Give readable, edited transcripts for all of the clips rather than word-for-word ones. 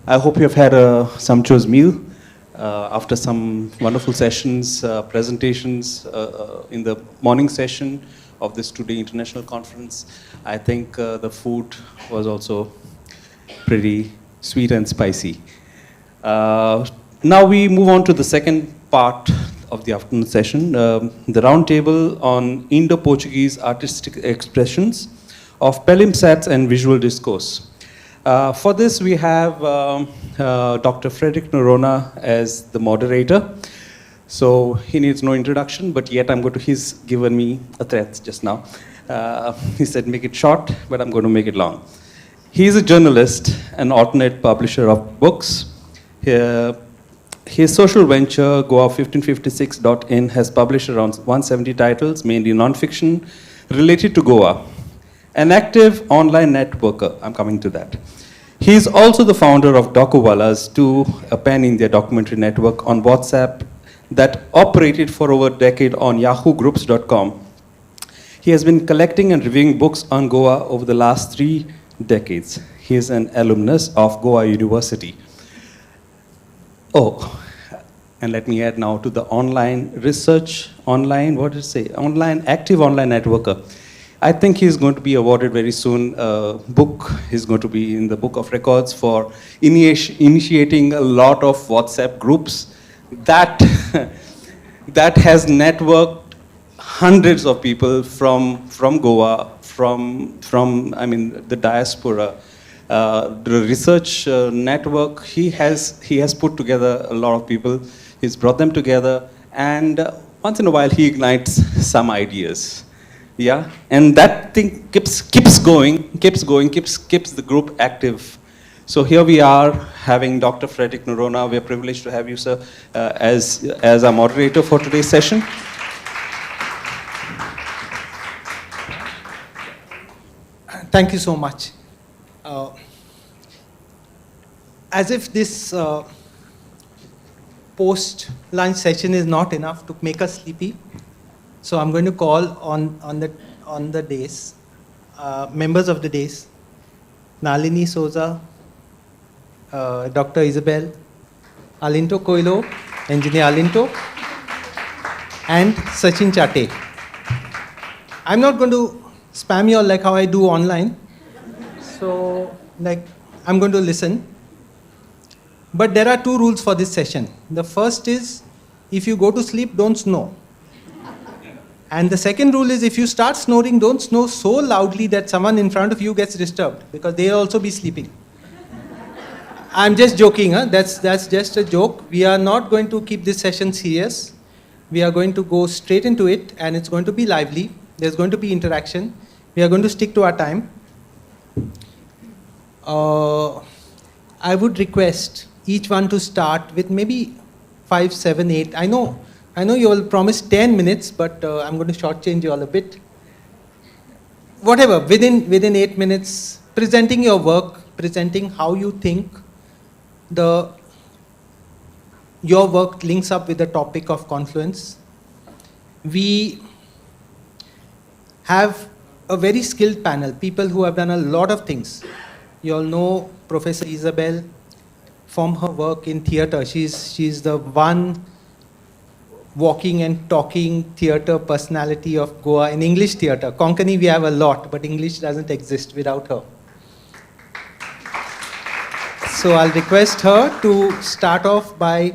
I hope you have had a sumptuous meal after some wonderful sessions, presentations in the morning session of this today international conference. I think the food was also pretty sweet and spicy. Now we move on to the second part of the afternoon session, the roundtable on Indo-Portuguese artistic expressions of palimpsests and visual discourse. For this, we have Dr. Frederick Noronha as the moderator. So he needs no introduction, but yet he's given me a threat just now. He said, make it short, but I'm going to make it long. He's a journalist, an alternate publisher of books. His social venture, Goa1556.in, has published around 170 titles, mainly non-fiction, related to Goa. An active online networker, I'm coming to that. He is also the founder of Dokuwalas, a pan-India documentary network on WhatsApp that operated for over a decade on yahoogroups.com. He has been collecting and reviewing books on Goa over the last 3 decades. He is an alumnus of Goa University. Oh, and let me add now to the online research, active online networker. I think he's going to be awarded very soon book. He's going to be in the book of records for initiating a lot of WhatsApp groups that has networked hundreds of people from Goa, from the diaspora. The research network, he has put together a lot of people. He's brought them together, and once in a while he ignites some ideas. Yeah, and that thing keeps the group active. So here we are having Dr. Frederick Noronha. We are privileged to have you, sir, as our moderator for today's session. Thank you so much. As if this post-lunch session is not enough to make us sleepy, so I'm going to call on the days, members of the days, Nalini Souza, Dr. Isabel, Alinto Coelho, Engineer Alinto, and Sachin Chate. I'm not going to spam you all like how I do online. So, I'm going to listen. But there are 2 rules for this session. The first is, if you go to sleep, don't snore. And the second rule is, if you start snoring, don't snore so loudly that someone in front of you gets disturbed, because they'll also be sleeping. I'm just joking, huh? That's just a joke. We are not going to keep this session serious. We are going to go straight into it, and it's going to be lively. There's going to be interaction. We are going to stick to our time. I would request each one to start with maybe 5, 7, 8. I know you all promised 10 minutes, but I'm going to shortchange you all a bit. Whatever, within 8 minutes, presenting your work, presenting how you think your work links up with the topic of confluence. We have a very skilled panel, people who have done a lot of things. You all know Professor Isabel from her work in theatre. She's the one walking and talking theatre personality of Goa in English theatre. Konkani we have a lot, but English doesn't exist without her. So I'll request her to start off by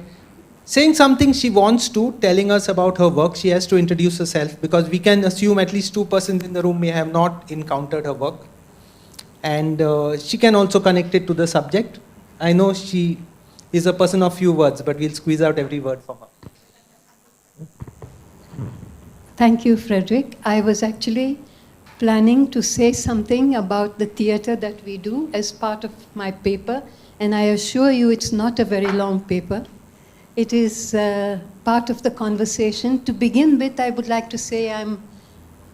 saying something she wants to, telling us about her work. She has to introduce herself, because we can assume at least 2 persons in the room may have not encountered her work. And she can also connect it to the subject. I know she is a person of few words, but we'll squeeze out every word from her. Thank you, Frederick. I was actually planning to say something about the theatre that we do as part of my paper, and I assure you it's not a very long paper. It is part of the conversation. To begin with, I would like to say I'm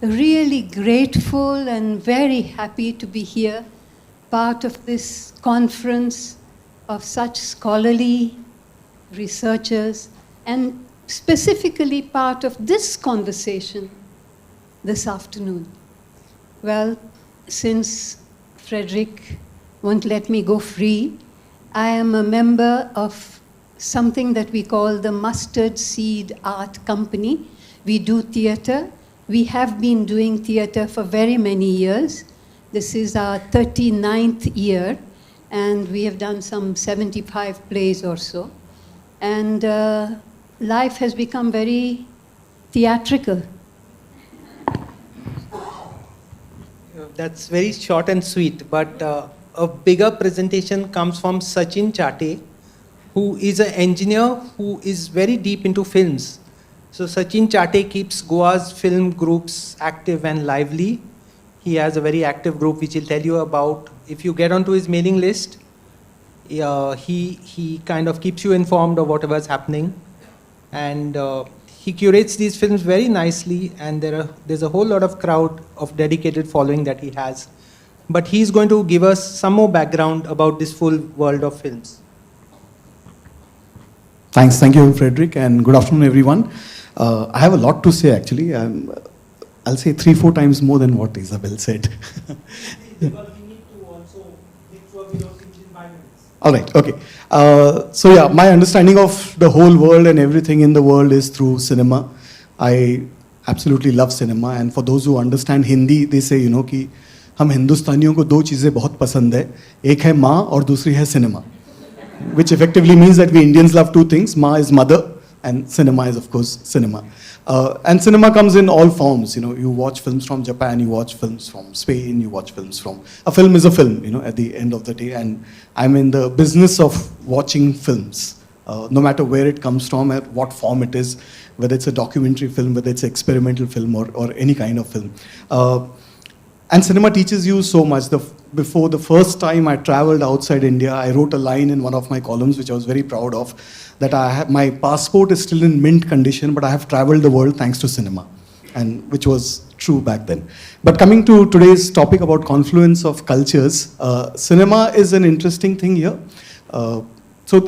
really grateful and very happy to be here, part of this conference of such scholarly researchers, and specifically part of this conversation this afternoon. Well, since Frederick won't let me go free, I am a member of something that we call the Mustard Seed Art Company. We do theatre. We have been doing theatre for very many years. This is our 39th year, and we have done some 75 plays or so. And life has become very theatrical. That's very short and sweet, but a bigger presentation comes from Sachin Chate, who is an engineer who is very deep into films. So Sachin Chate keeps Goa's film groups active and lively. He has a very active group which he'll tell you about. If you get onto his mailing list, he kind of keeps you informed of whatever is happening. And he curates these films very nicely, and there's a whole lot of crowd of dedicated following that he has. But he's going to give us some more background about this full world of films. Thanks, thank you, Frederick, and good afternoon, everyone. I have a lot to say, actually. I'll say 3-4 times more than what Isabel said. Because we need to also get through a video in 5 minutes. All right, okay. So yeah, my understanding of the whole world and everything in the world is through cinema. I absolutely love cinema, and for those who understand Hindi, they say, कि हम हिंदुस्तानियों को 2 चीज़ें बहुत पसंद है. एक है माँ और दूसरी है cinema. Which effectively means that we Indians love 2 things. Ma is mother, and cinema is, of course, cinema. And cinema comes in all forms. You watch films from Japan, you watch films from Spain, you watch films from... A film is a film, at the end of the day. And I'm in the business of watching films, no matter where it comes from, at what form it is, whether it's a documentary film, whether it's an experimental film, or any kind of film. And cinema teaches you so much. Before the first time I traveled outside India, I wrote a line in one of my columns, which I was very proud of, that my passport is still in mint condition, but I have traveled the world thanks to cinema, and which was true back then. But coming to today's topic about confluence of cultures, cinema is an interesting thing here. So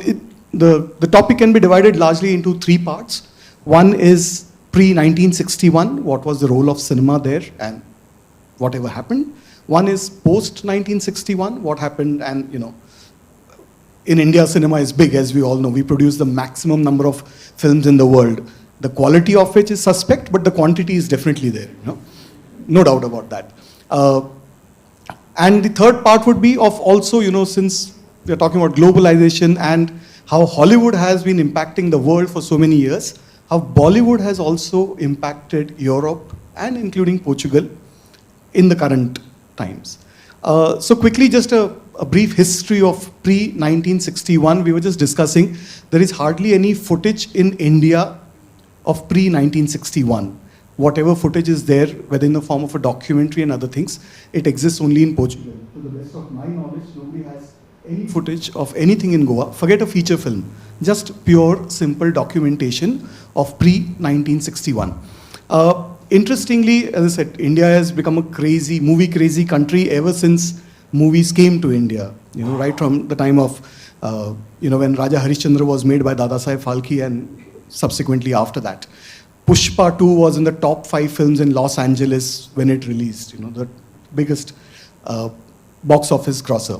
the topic can be divided largely into 3 parts. One is pre-1961, what was the role of cinema there, and whatever happened. One is post-1961, what happened, and in India, cinema is big, as we all know. We produce the maximum number of films in the world. The quality of which is suspect, but the quantity is definitely there. No doubt about that. And the third part would be of also, since we're talking about globalization and how Hollywood has been impacting the world for so many years, how Bollywood has also impacted Europe and including Portugal in the current times. So quickly, just a brief history of pre-1961. We were just discussing, there is hardly any footage in India of pre-1961. Whatever footage is there, whether in the form of a documentary and other things, it exists only in Portugal. To the best of my knowledge, nobody has any footage of anything in Goa. Forget a feature film, just pure, simple documentation of pre-1961. Interestingly, as I said, India has become a movie-crazy country ever since movies came to India. Right from the time of, when Raja Harishchandra was made by Dadasaheb Phalke, and subsequently after that. Pushpa 2 was in the top 5 films in Los Angeles when it released, the biggest box office grosser.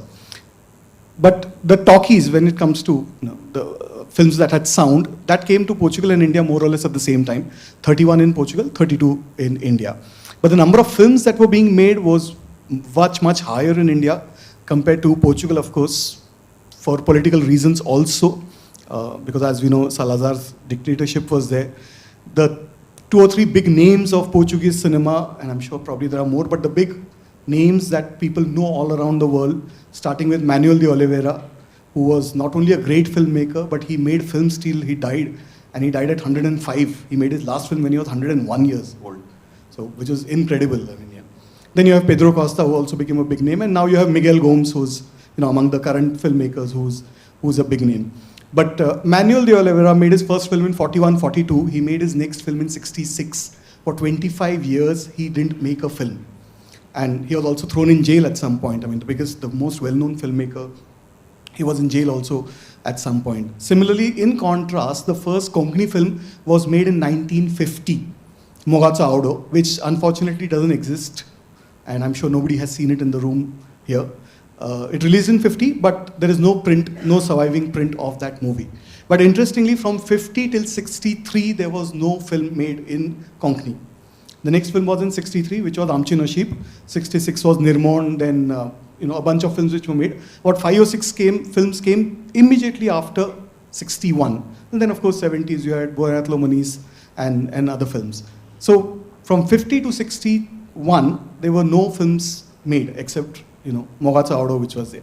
But the talkies, when it comes to the films that had sound, that came to Portugal and India more or less at the same time. 31 in Portugal, 32 in India. But the number of films that were being made was much, much higher in India compared to Portugal, of course, for political reasons also. Because as we know, Salazar's dictatorship was there. The 2 or 3 big names of Portuguese cinema, and I'm sure probably there are more, but the big names that people know all around the world, starting with Manuel de Oliveira, who was not only a great filmmaker, but he made films till he died, and he died at 105. He made his last film when he was 101 years old, so which was incredible. Then you have Pedro Costa, who also became a big name, and now you have Miguel Gomes, who's among the current filmmakers, who's a big name. But Manuel de Oliveira made his first film in 41-42. He made his next film in 66. For 25 years, he didn't make a film. And he was also thrown in jail at some point. The most well-known filmmaker, he was in jail also at some point. Similarly, in contrast, the first Konkani film was made in 1950, Mogacha Audo, which unfortunately doesn't exist. And I'm sure nobody has seen it in the room here. It released in 50, but there is no print, no surviving print of that movie. But interestingly, from 50 till 63, there was no film made in Konkani. The next film was in 63, which was Amchi Nasheeb. 66 was Nirmon, then a bunch of films which were made. About 5 or 6 films came immediately after 61. And then, of course, 70s, you had Boyatlo Manis and other films. So from 50 to 61, there were no films made except, Mogatsa Audo, which was there.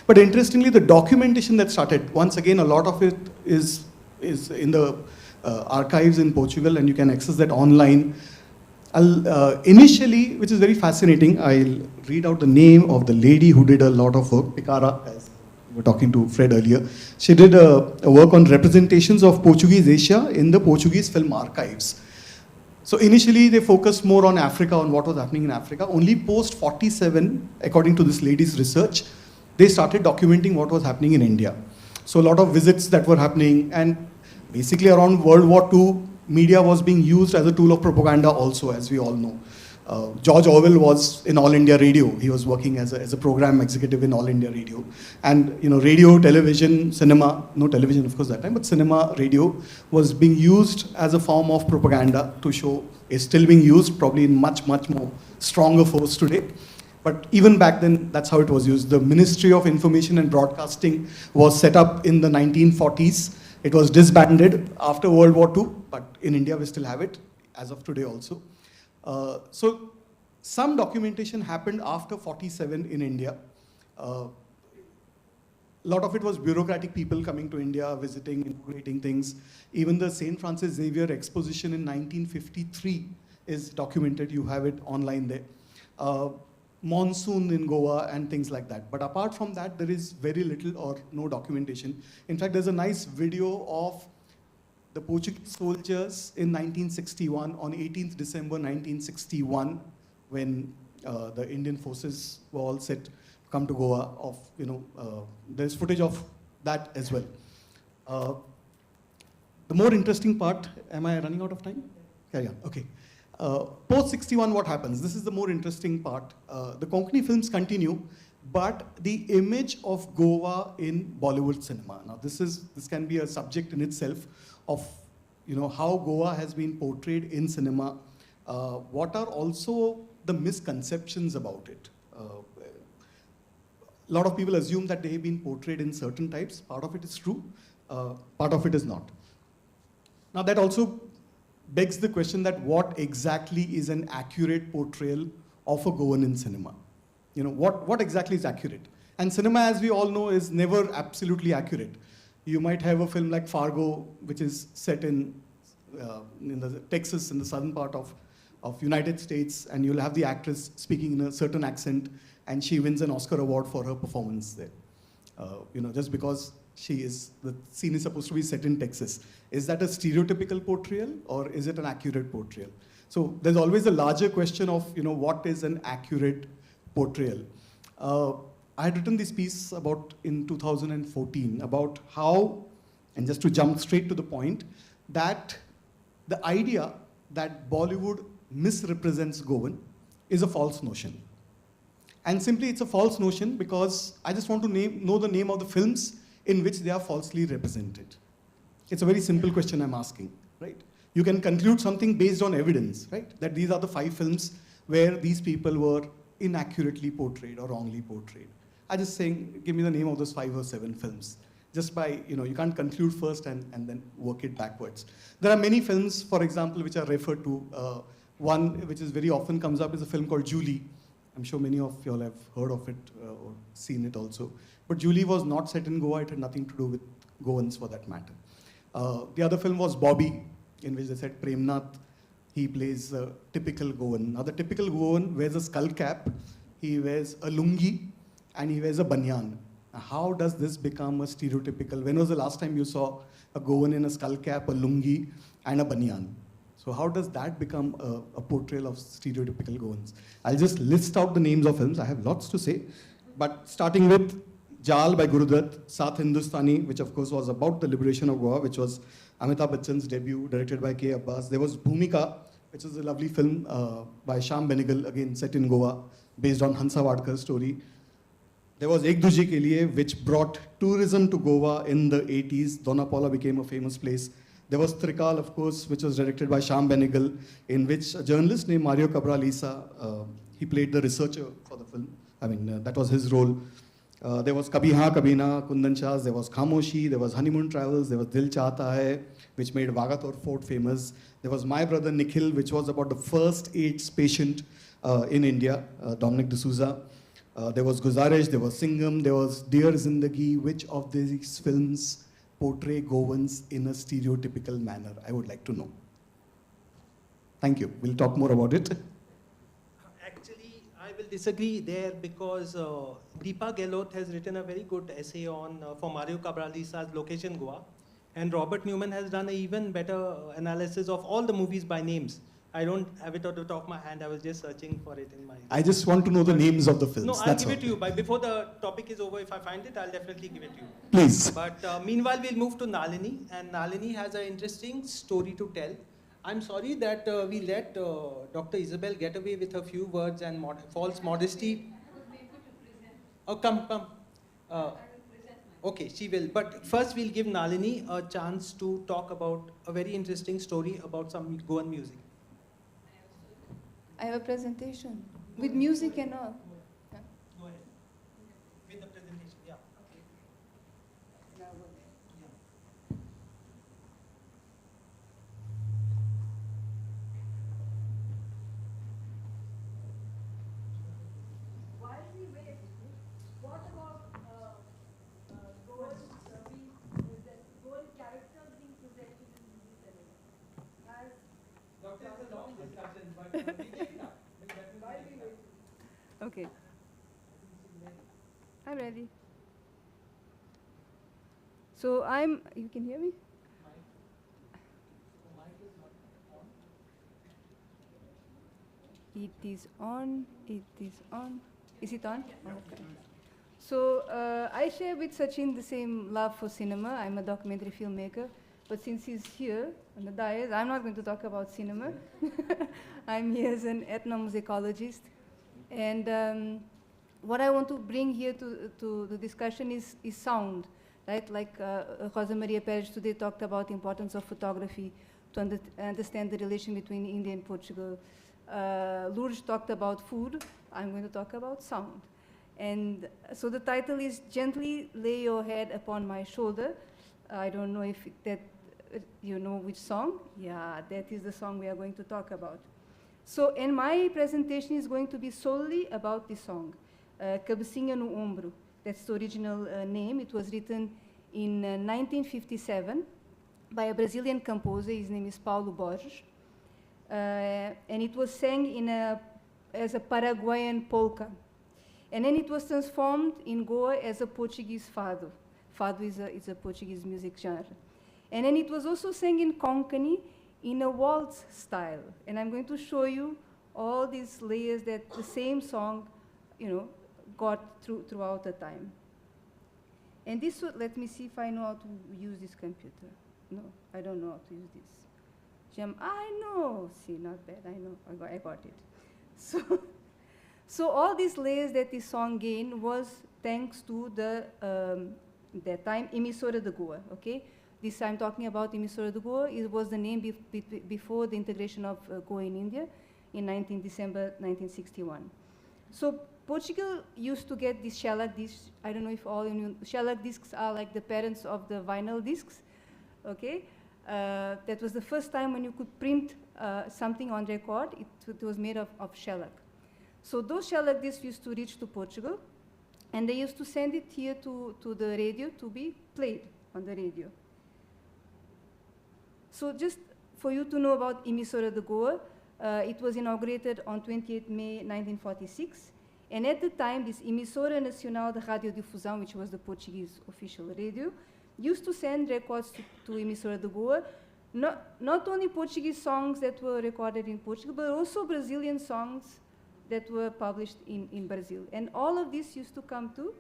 But interestingly, the documentation that started, once again, a lot of it is in the archives in Portugal, and you can access that online. Initially, which is very fascinating, I'll read out the name of the lady who did a lot of work, Picara, as we were talking to Fred earlier. She did a work on representations of Portuguese Asia in the Portuguese film archives. So initially, they focused more on Africa, on what was happening in Africa. Only post 47, according to this lady's research, they started documenting what was happening in India. So a lot of visits that were happening, and basically around World War II, media was being used as a tool of propaganda also, as we all know. George Orwell was in All India Radio. He was working as a program executive in All India Radio. And radio, television, cinema, no television of course that time, but cinema, radio was being used as a form of propaganda to show, is still being used, probably in much, much more stronger force today. But even back then, that's how it was used. The Ministry of Information and Broadcasting was set up in the 1940s. It was disbanded after World War II, but in India we still have it, as of today also. So some documentation happened after 47 in India. A lot of it was bureaucratic people coming to India, visiting, integrating things. Even the St. Francis Xavier exposition in 1953 is documented. You have it online there. Monsoon in Goa and things like that. But apart from that, there is very little or no documentation. In fact, there's a nice video of the Portuguese soldiers in 1961, on 18th December 1961, when the Indian forces were all set to come to Goa. There's footage of that as well. The more interesting part, am I running out of time? Yeah, okay. Post 61, what happens? This is the more interesting part. The Konkani films continue, but the image of Goa in Bollywood cinema. Now, this can be a subject in itself of how Goa has been portrayed in cinema. What are also the misconceptions about it? A lot of people assume that they have been portrayed in certain types. Part of it is true, part of it is not. Now, that also begs the question that what exactly is an accurate portrayal of a Goan in cinema? What exactly is accurate? And cinema, as we all know, is never absolutely accurate. You might have a film like Fargo, which is set in Texas, in the southern part of United States, and you'll have the actress speaking in a certain accent, and she wins an Oscar award for her performance there. Just because the scene is supposed to be set in Texas. Is that a stereotypical portrayal, or is it an accurate portrayal? So there's always a larger question of, what is an accurate portrayal? I had written this piece in 2014 about how, and just to jump straight to the point, that the idea that Bollywood misrepresents Goan is a false notion. And simply it's a false notion because I just want to know the name of the films in which they are falsely represented. It's a very simple question I'm asking, right? You can conclude something based on evidence, right? That these are the 5 films where these people were inaccurately portrayed or wrongly portrayed. I'm just saying, give me the name of those 5 or 7 films. Just by, you can't conclude first and then work it backwards. There are many films, for example, which are referred to. One which is very often comes up is a film called Julie. I'm sure many of you all have heard of it or seen it also. But Julie was not set in Goa. It had nothing to do with Goans for that matter. The other film was Bobby, in which they said Premnath, he plays a typical Goan. Now the typical Goan wears a skull cap, he wears a lungi, and he wears a banyan. Now, how does this become a stereotypical? When was the last time you saw a Goan in a skull cap, a lungi, and a banyan? So how does that become a portrayal of stereotypical Goans? I'll just list out the names of films. I have lots to say, but starting with Jal by Gurudutt, Saath Hindustani, which of course was about the liberation of Goa, which was Amitabh Bachchan's debut, directed by K. Abbas. There was Bhumika, which is a lovely film by Shyam Benegal, again set in Goa, based on Hansa Wadkar's story. There was Ek Duji Ke Liye, which brought tourism to Goa in the 80s. Donapaula became a famous place. There was Trikal, of course, which was directed by Shyam Benegal, in which a journalist named Mario Cabralisa, he played the researcher for the film. I mean, that was his role. There was Kabhi Haan Kabhi Na, Kundan Shah's, there was Khamoshi, there was Honeymoon Travels, there was Dil Chahta Hai, which made Vagator Fort famous. There was My Brother Nikhil, which was about the first AIDS patient in India, Dominic D'Souza. There was Guzarish, there was Singham, there was Dear Zindagi. Which of these films portray Goans in a stereotypical manner? I would like to know. Thank you. We'll talk more about it. Actually, I will disagree there because Deepa Gehlot has written a very good essay on for Mario Cabralisa's Location Goa, and Robert Newman has done an even better analysis of all the movies by names. I don't have it on the top of my hand. I was just searching for it in my... I just want to know the names of the films. No, I'll give it to you. But before the topic is over, if I find it, I'll definitely give it to you. Please. But meanwhile, we'll move to Nalini. And Nalini has an interesting story to tell. I'm sorry that we let Dr. Isabel get away with a few words and false modesty. Oh, come. Okay, she will. But first, we'll give Nalini a chance to talk about a very interesting story about some Goan music. I have a presentation with music and all. Yeah. Go ahead. With the presentation, yeah. Yeah. While we wait, what about Goan characters being presented in movie cinema? As Doctor, it's a long discussion, but we take it up. While we wait. Okay. I'm ready. So you can hear me? It is on. Is it on? Okay. So I share with Sachin the same love for cinema. I'm a documentary filmmaker. But since he's here on the dais, I'm not going to talk about cinema. I'm here as an ethnomusicologist. And what I want to bring here to the discussion is sound, right? Like Jose Maria Perez today talked about the importance of photography to understand the relation between India and Portugal. Lourdes talked about food. I'm going to talk about sound. And so the title is Gently Lay Your Head Upon My Shoulder. I don't know if you know which song. Yeah, that is the song we are going to talk about. So, and my presentation is going to be solely about this song, Cabecinha no Ombro. That's the original name. It was written in 1957 by a Brazilian composer. His name is Paulo Borges. And it was sang as a Paraguayan polka. And then it was transformed in Goa as a Portuguese fado. Fado is a Portuguese music genre. And then it was also sang in Konkani in a waltz style. And I'm going to show you all these layers that the same song, got throughout the time. And this would, let me see if I know how to use this computer. No, I don't know how to use this. I know, see, not bad, I know, I got it. So all these layers that this song gained was thanks to that time, Emissora de Goa, okay? This I'm talking about Emissora de Goa. It was the name before the integration of Goa in India in December 1961. So Portugal used to get these shellac discs. I don't know if all of you know. Shellac discs are like the parents of the vinyl discs, okay? That was the first time when you could print something on record. It was made of shellac. So those shellac discs used to reach to Portugal, and they used to send it here to the radio to be played on the radio. So just for you to know about Emissora de Goa, it was inaugurated on 28 May 1946. And at the time, this Emissora Nacional de Radiodifusão, which was the Portuguese official radio, used to send records to Emissora de Goa, not only Portuguese songs that were recorded in Portugal, but also Brazilian songs that were published in Brazil. And all of this used to come to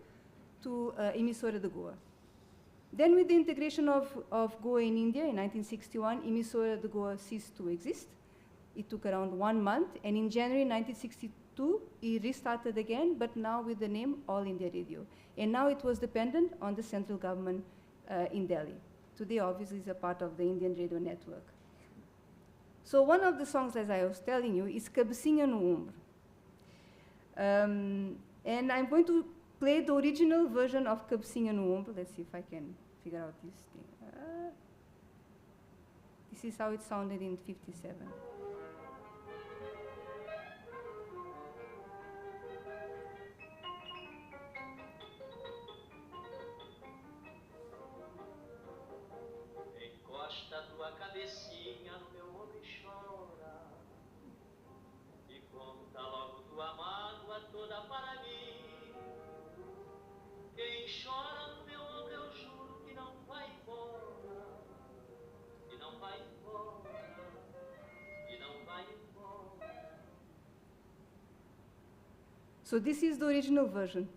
Emissora de Goa. Then with the integration of Goa in India in 1961, Emissora de Goa ceased to exist. It took around 1 month, and in January 2, he restarted again, but now with the name All India Radio. And now it was dependent on the central government in Delhi. Today, obviously, is a part of the Indian radio network. So one of the songs, as I was telling you, is Cabecinha no Ombro. And I'm going to play the original version of Cabecinha no Ombro. Let's see if I can figure out this thing. This is how it sounded in 57. Encosta tua cabecinha no meu ombro e chora, e conta logo tua mágoa toda para mim. Quem chora no meu ombro eu juro que não vai embora, que não vai embora, que não vai embora. So this is the original version.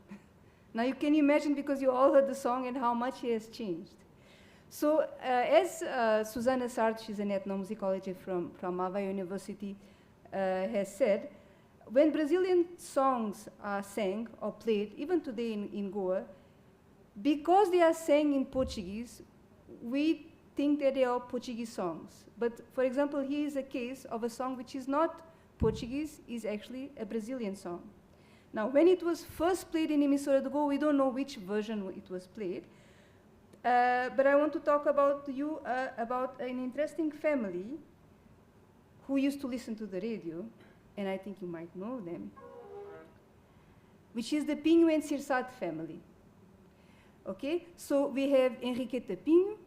Now you can imagine, because you all heard the song and how much it has changed. So as Susanna Sard, she's an ethnomusicologist from Ava University, has said, when Brazilian songs are sang or played, even today in Goa, because they are sang in Portuguese, we think that they are Portuguese songs. But for example, here is a case of a song which is not Portuguese, is actually a Brazilian song. Now, when it was first played in Emissora do Goa, we don't know which version it was played. But I want to talk about about an interesting family who used to listen to the radio, and I think you might know them, which is the Pinho and Sirsat family. Okay, so we have Henriqueta Pinho,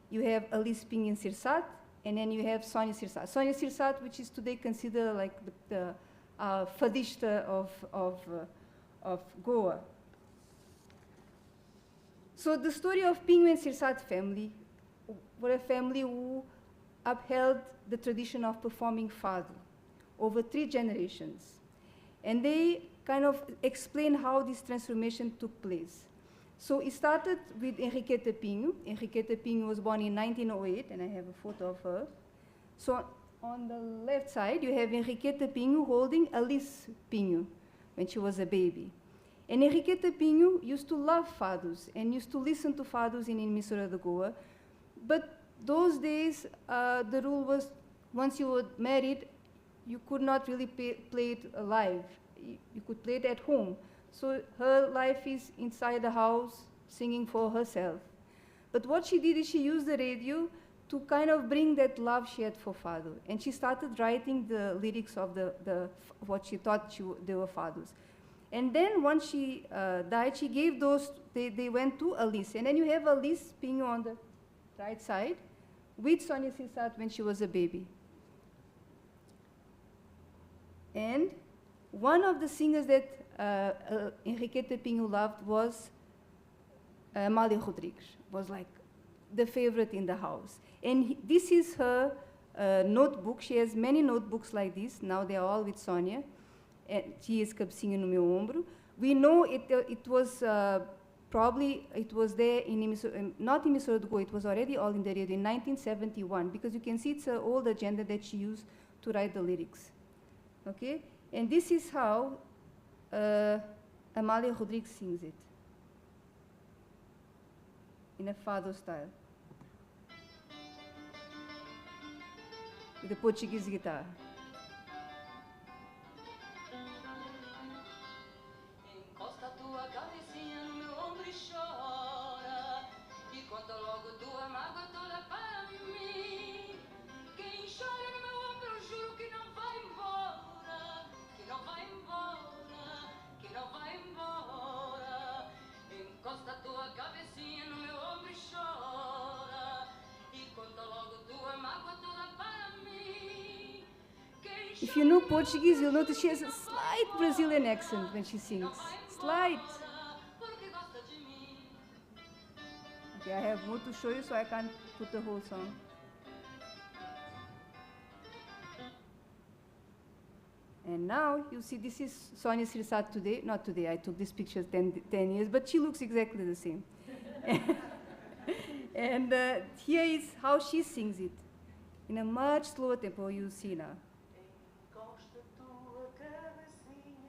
you have Alice Pinho and Sirsat, and then you have Sonia Sirsat. Sonia Sirsat, which is today considered like the fadista of Goa. So the story of Pinho and Sirsat family were a family who upheld the tradition of performing fado over 3 generations. And they kind of explain how this transformation took place. So it started with Henriqueta Pinho. Henriqueta Pinho was born in 1908, and I have a photo of her. So on the left side, you have Henriqueta Pinho holding Alice Pinho when she was a baby. And Henriqueta Pinho used to love fados and used to listen to fados in Emissora de Goa. But those days, the rule was once you were married, you could not really play it live. You could play it at home. So her life is inside the house, singing for herself. But what she did is she used the radio to kind of bring that love she had for fado. And she started writing the lyrics of what she thought they were fados. And then once she died, she gave those, they went to Alice. And then you have Alice Pinho on the right side with Sonia Sirsat when she was a baby. And one of the singers that Henriqueta Pinho loved was Amália Rodrigues, was like the favorite in the house. And this is her notebook. She has many notebooks like this. Now they are all with Sonia. And she is Cabecinha no meu ombro. We know it was probably, it was there in not in Emissora do Goa, it was already All India Radio in 1971, because you can see it's an old agenda that she used to write the lyrics. Okay? And this is how Amália Rodrigues sings it, in a fado style, with a Portuguese guitar. Encosta tua cabecinha no meu ombro e chora, e conta logo tua mágoa toda para mim. Quem chora no meu ombro, eu juro que não vai embora, que não vai embora, que não vai embora. Encosta tua cabecinha no meu ombro e chora, e conta logo tua mágoa toda para mí. If you know Portuguese, you'll notice she has a slight Brazilian accent when she sings. Slight. Okay, I have more to show you, so I can't put the whole song. And now you see this is Sonia Sirsat today. Not today, I took this picture 10 years, but she looks exactly the same. And here is how she sings it in a much slower tempo, you'll see now. Encosta tua cabecinha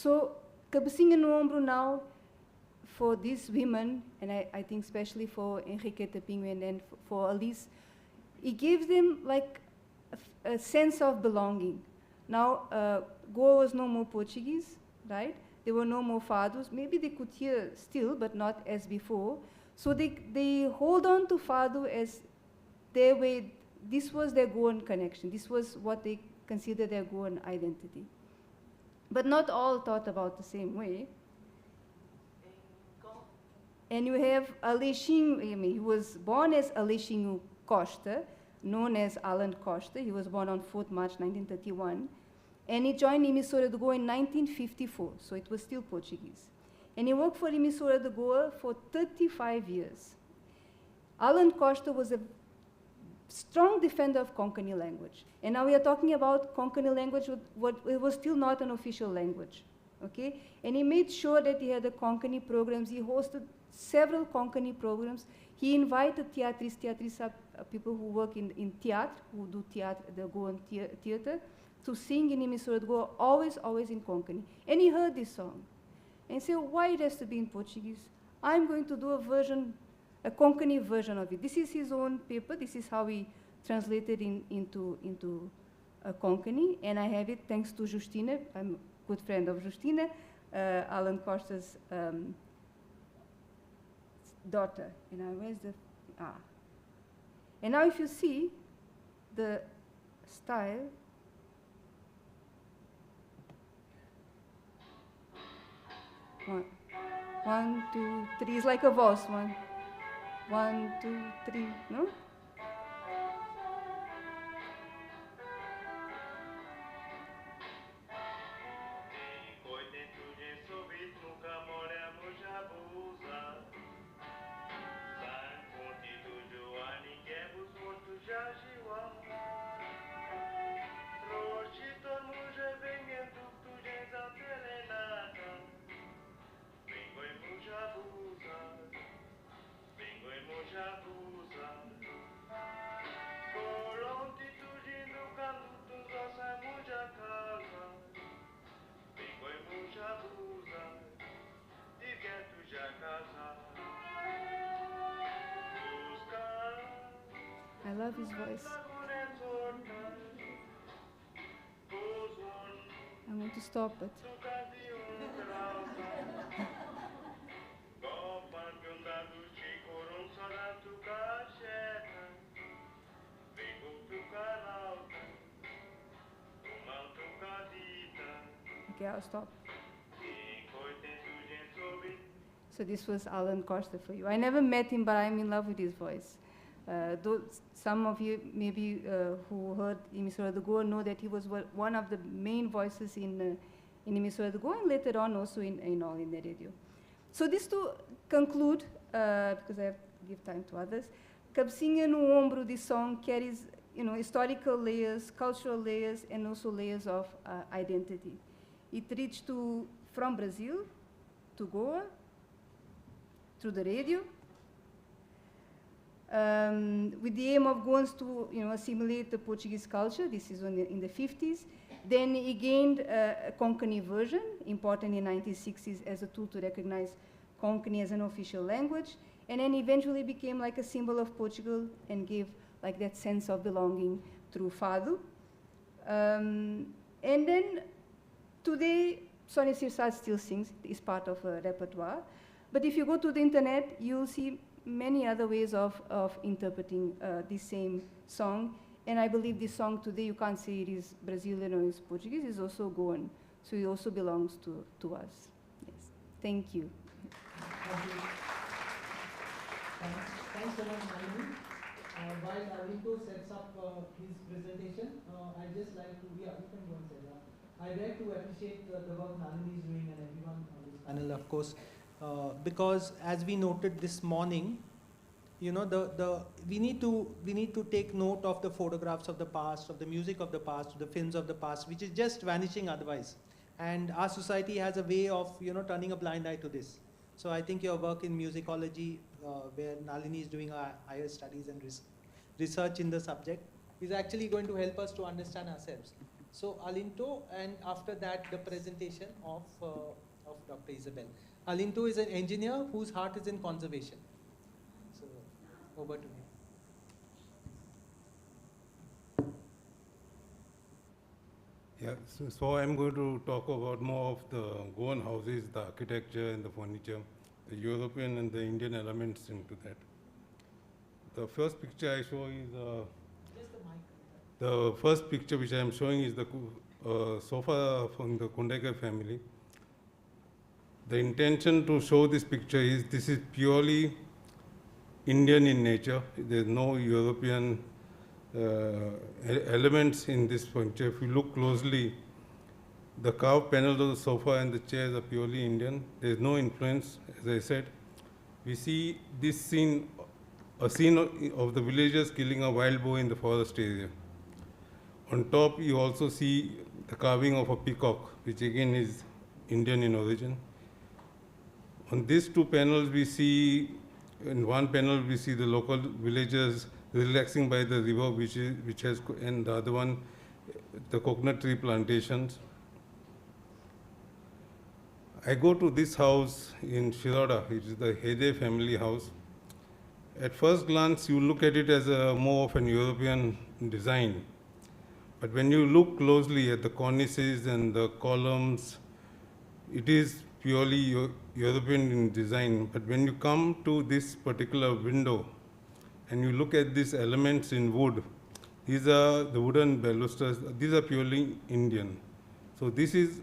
So Cabecinha no Ombro now, for these women, and I think especially for Enriqueta Pinho and then for Alice, it gives them like a sense of belonging. Now, Goa was no more Portuguese, right? There were no more fados. Maybe they could hear still, but not as before. So they hold on to fado as their way. This was their Goan connection. This was what they consider their Goan identity. But not all thought about the same way. And you have Aleixinho, I mean, he was born as Aleixinho Costa, known as Alan Costa. He was born on 4th March 1931. And he joined Emissora do Goa in 1954, so it was still Portuguese. And he worked for Emissora do Goa for 35 years. Alan Costa was a strong defender of Konkani language. And now we are talking about Konkani language, it was still not an official language. Okay? And he made sure that he had the Konkani programs. He hosted several Konkani programs. He invited teatristas, people who work in theatre, who do theatre, the Goan theatre, to sing in Emissora do Goa, always in Konkani. And he heard this song. And he said, why it has to be in Portuguese? I'm going to do a version, a Konkani version of it. This is his own paper. This is how he translated into Konkani. And I have it thanks to Justina. I'm a good friend of Justina, Alan Costa's daughter. And now, where's the, And now if you see the style, one, two, three, it's like a waltz, 1, 2, 3, no? I love his voice. I want to stop it. Okay, I'll stop. So this was Alan Costa for you. I never met him, but I'm in love with his voice. Some of you maybe who heard Emissora do Goa know that he was one of the main voices in Emissora do Goa and later on also in All India Radio. So this to conclude, because I have to give time to others, Cabecinha no Ombro, this song carries historical layers, cultural layers, and also layers of identity. It reached from Brazil to Goa through the radio, with the aim of Goans to assimilate the Portuguese culture. This is in the 50s. Then he gained a Konkani version, important in 1960s as a tool to recognize Konkani as an official language, and then eventually became like a symbol of Portugal and gave like that sense of belonging through Fado. And then today, Sonia Sirsat still sings, is part of her repertoire. But if you go to the internet, you'll see many other ways of interpreting this same song. And I believe this song today, you can't say it is Brazilian or it's Portuguese, it's also Goan. So it also belongs to us. Yes. Thank you. Thank you. Thanks so much, Nalini. While Arvindo sets up his presentation, I'd just like to, you can go and say that. I'd like to appreciate the work Nalini is doing and everyone on this panel, of course, because as we noted this morning, we need to take note of the photographs of the past, of the music of the past, the films of the past, which is just vanishing otherwise. And our society has a way of turning a blind eye to this. So I think your work in musicology, where Nalini is doing higher studies and research in the subject, is actually going to help us to understand ourselves. So Alinto, and after that the presentation of Dr. Isabel. Alinto is an engineer whose heart is in conservation. So over to him. Yeah, so I'm going to talk about more of the Goan houses, the architecture and the furniture, the European and the Indian elements into that. The first picture I show is the first picture which I am showing is the sofa from the Kundekar family. The intention to show this picture is this is purely Indian in nature. There is no European elements in this furniture. If you look closely, the carved panels of the sofa and the chairs are purely Indian. There is no influence, as I said. We see this scene, a scene of the villagers killing a wild boar in the forest area. On top, you also see the carving of a peacock, which again is Indian in origin. On these two panels, we see, in one panel, we see the local villagers relaxing by the river, which has, and the other one, the coconut tree plantations. I go to this house in Shiroda, which is the Hede family house. At first glance, you look at it as a more of an European design. But when you look closely at the cornices and the columns, it is purely European in design. But when you come to this particular window and you look at these elements in wood, these are the wooden balusters, these are purely Indian. So this is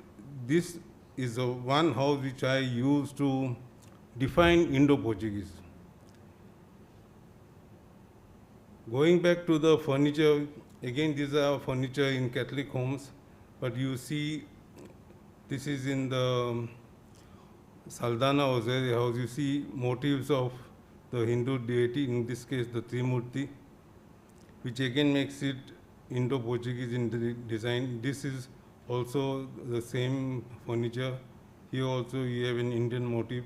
one house which I use to define Indo-Portuguese. Going back to the furniture, again, these are furniture in Catholic homes, but you see, this is in the Saldana Ozere house. You see motifs of the Hindu deity, in this case the Trimurti, which again makes it Indo-Portuguese in the design. This is also the same furniture. Here also you have an Indian motif.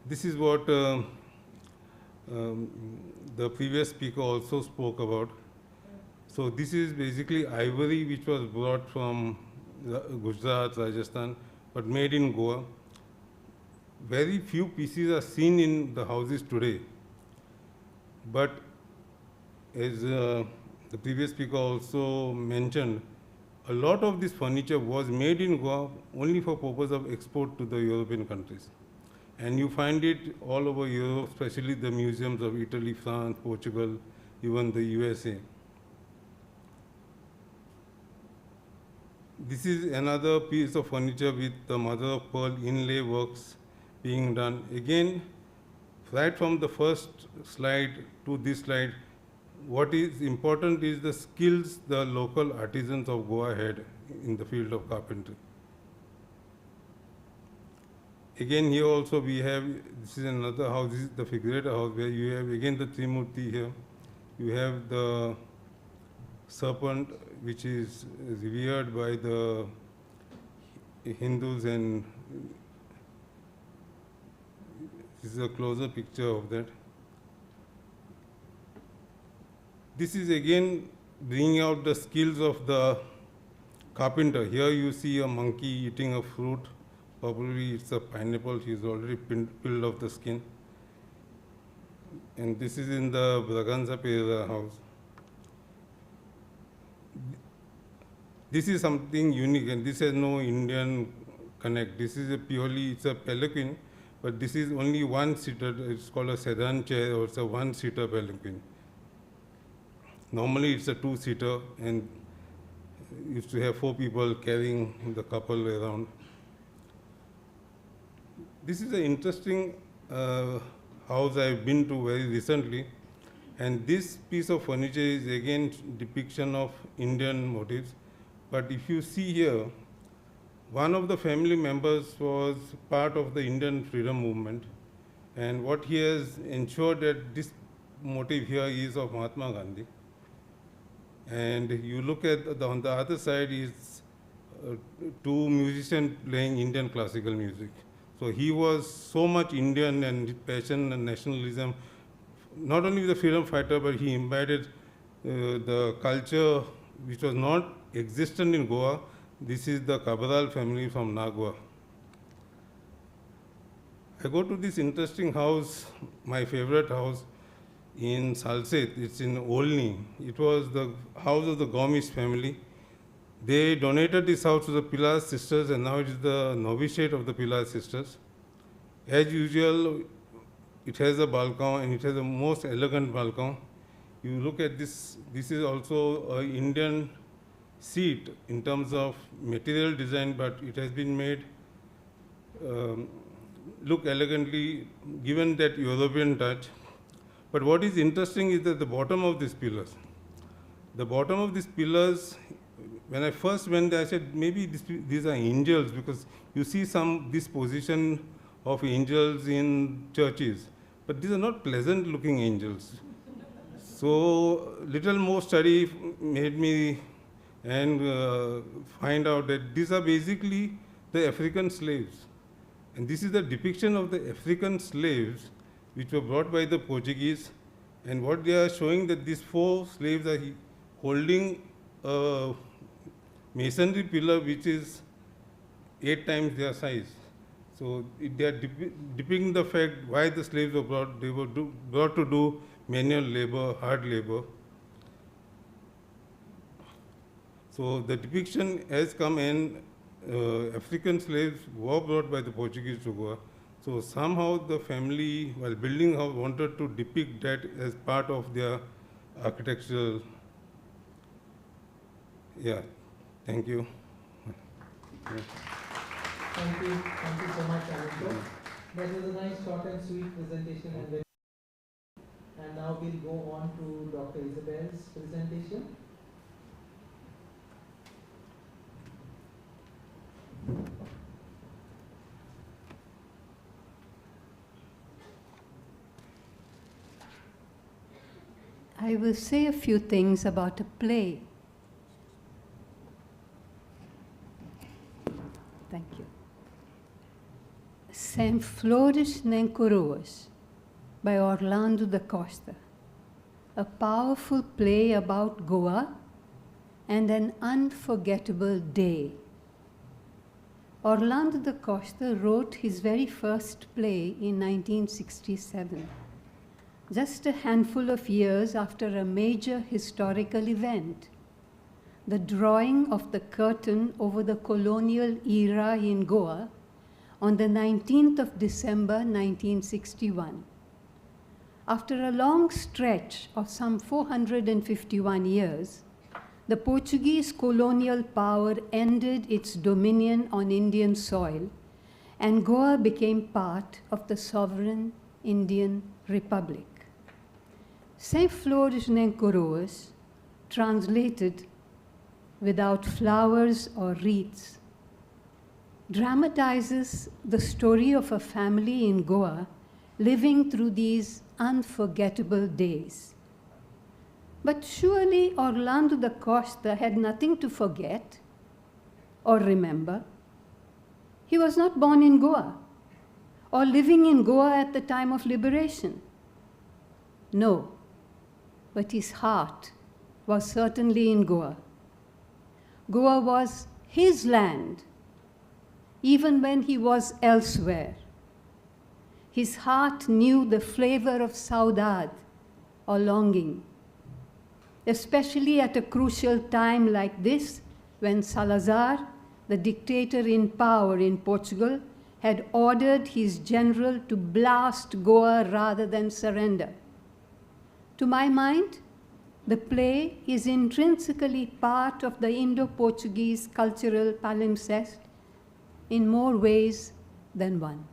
This is what the previous speaker also spoke about. So this is basically ivory which was brought from Gujarat, Rajasthan, but made in Goa. Very few pieces are seen in the houses today. But as the previous speaker also mentioned, a lot of this furniture was made in Goa only for purpose of export to the European countries. And you find it all over Europe, especially the museums of Italy, France, Portugal, even the USA. This is another piece of furniture with the mother of pearl inlay works being done. Again, right from the first slide to this slide, what is important is the skills the local artisans of Goa had in the field of carpentry. Again, here also we have, this is another house, this is the figurative house where you have again the Trimurti here. You have the serpent which is revered by the Hindus, and this is a closer picture of that. This is again bringing out the skills of the carpenter. Here you see a monkey eating a fruit. Probably it's a pineapple. He's already peeled off the skin. And this is in the Braganza Pereira house. This is something unique, and this has no Indian connect. This is it's a palanquin, but this is only one-seater. It's called a sedan chair, or it's a one-seater palanquin. Normally it's a two-seater, and used to have 4 people carrying the couple around. This is an interesting house I've been to very recently, and this piece of furniture is again depiction of Indian motifs. But if you see here, one of the family members was part of the Indian freedom movement, and what he has ensured that this motif here is of Mahatma Gandhi. And you look at on the other side is 2 musicians playing Indian classical music. So he was so much Indian and passion and nationalism, not only the freedom fighter, but he imbibed the culture which was not existent in Goa. This is the Cabral family from Nagua. I go to this interesting house, my favorite house in Salset. It's in Olney. It was the house of the Gomish family. They donated this house to the Pilar sisters, and now it is the novitiate of the Pilar sisters. As usual, it has a balcony, and it has a most elegant balcony. You look at this, this is also an Indian seat in terms of material design, but it has been made look elegantly, given that European touch. But what is interesting is that the bottom of these pillars, when I first went there, I said, maybe these are angels, because you see this position of angels in churches. But these are not pleasant looking angels. So little more study made me find out that these are basically the African slaves. And this is the depiction of the African slaves which were brought by the Portuguese. And what they are showing, that these 4 slaves are holding a masonry pillar which is 8 times their size. So they are depicting the fact why the slaves were brought. They were brought to do manual labor, hard labor. So the depiction has come in African slaves were brought by the Portuguese to Goa. So somehow the family, while building house, wanted to depict that as part of their architectural. Yeah, thank you. Thank you so much, Anand. That was a nice short and sweet presentation. And now we'll go on to Dr. Isabel's presentation. I will say a few things about a play. Thank you. Sem Flores Nem Coroas by Orlando da Costa. A powerful play about Goa and an unforgettable day. Orlando da Costa wrote his very first play in 1967, just a handful of years after a major historical event, the drawing of the curtain over the colonial era in Goa on the 19th of December 1961. After a long stretch of some 451 years, the Portuguese colonial power ended its dominion on Indian soil, and Goa became part of the sovereign Indian Republic. Sem Flores Nem Coroas, translated without flowers or wreaths, dramatizes the story of a family in Goa living through these unforgettable days. But surely Orlando da Costa had nothing to forget or remember. He was not born in Goa or living in Goa at the time of liberation. No, but his heart was certainly in Goa. Goa was his land, even when he was elsewhere. His heart knew the flavor of saudade or longing, especially at a crucial time like this, when Salazar, the dictator in power in Portugal, had ordered his general to blast Goa rather than surrender. To my mind, the play is intrinsically part of the Indo-Portuguese cultural palimpsest in more ways than one.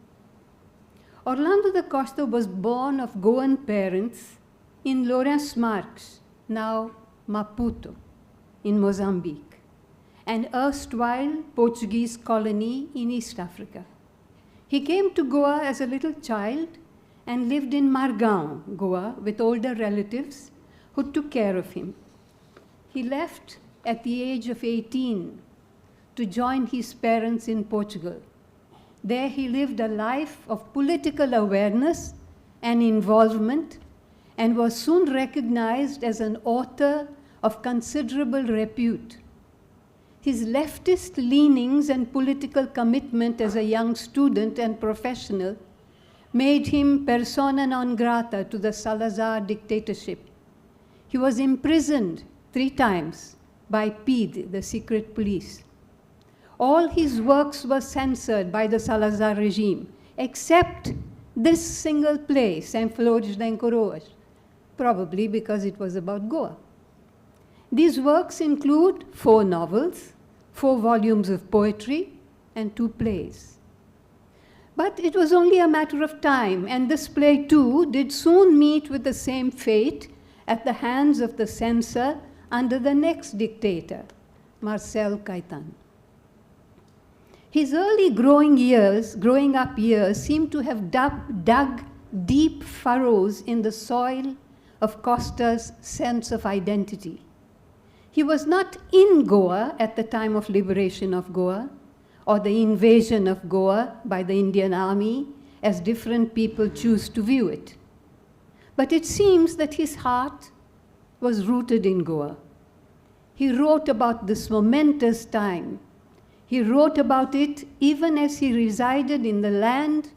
Orlando da Costa was born of Goan parents in Lourenço Marques, now Maputo, in Mozambique, an erstwhile Portuguese colony in East Africa. He came to Goa as a little child and lived in Margão, Goa, with older relatives who took care of him. He left at the age of 18 to join his parents in Portugal. There he lived a life of political awareness and involvement, and was soon recognized as an author of considerable repute. His leftist leanings and political commitment as a young student and professional made him persona non grata to the Salazar dictatorship. He was imprisoned 3 times by PIDE, the secret police. All his works were censored by the Salazar regime, except this single play, Sem Flores nem Coroas, probably because it was about Goa. These works include 4 novels, 4 volumes of poetry, and 2 plays. But it was only a matter of time, and this play too did soon meet with the same fate at the hands of the censor under the next dictator, Marcel Caetano. His early growing up years seem to have dug deep furrows in the soil of Costa's sense of identity. He was not in Goa at the time of liberation of Goa or the invasion of Goa by the Indian Army, as different people choose to view it. But it seems that his heart was rooted in Goa. He wrote about this momentous time. He wrote about it even as he resided in the land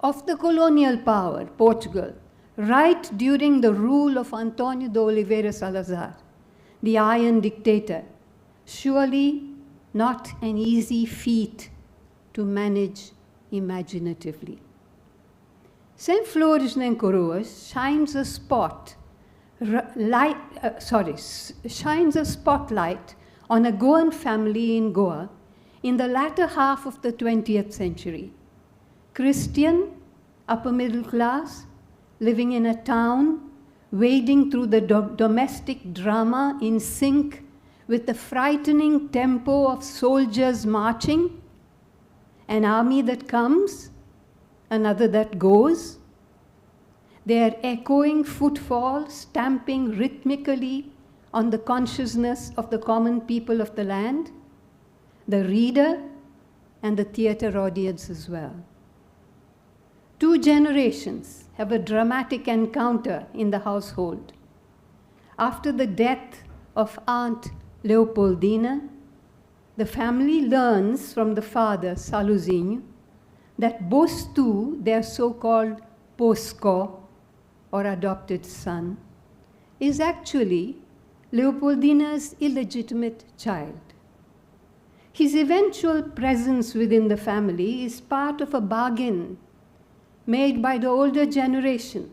of the colonial power, Portugal, right during the rule of António de Oliveira Salazar, the iron dictator. Surely not an easy feat to manage imaginatively. Sem Flores nem Coroas shines a spotlight on a Goan family in Goa in the latter half of the 20th century. Christian, upper middle class, living in a town, wading through the domestic drama in sync with the frightening tempo of soldiers marching, an army that comes, another that goes, their echoing footfall stamping rhythmically on the consciousness of the common people of the land, the reader, and the theater audience as well. 2 generations have a dramatic encounter in the household. After the death of Aunt Leopoldina, the family learns from the father, Saluzinho, that Bostu, their so-called Posco, or adopted son, is actually Leopoldina's illegitimate child. His eventual presence within the family is part of a bargain made by the older generation.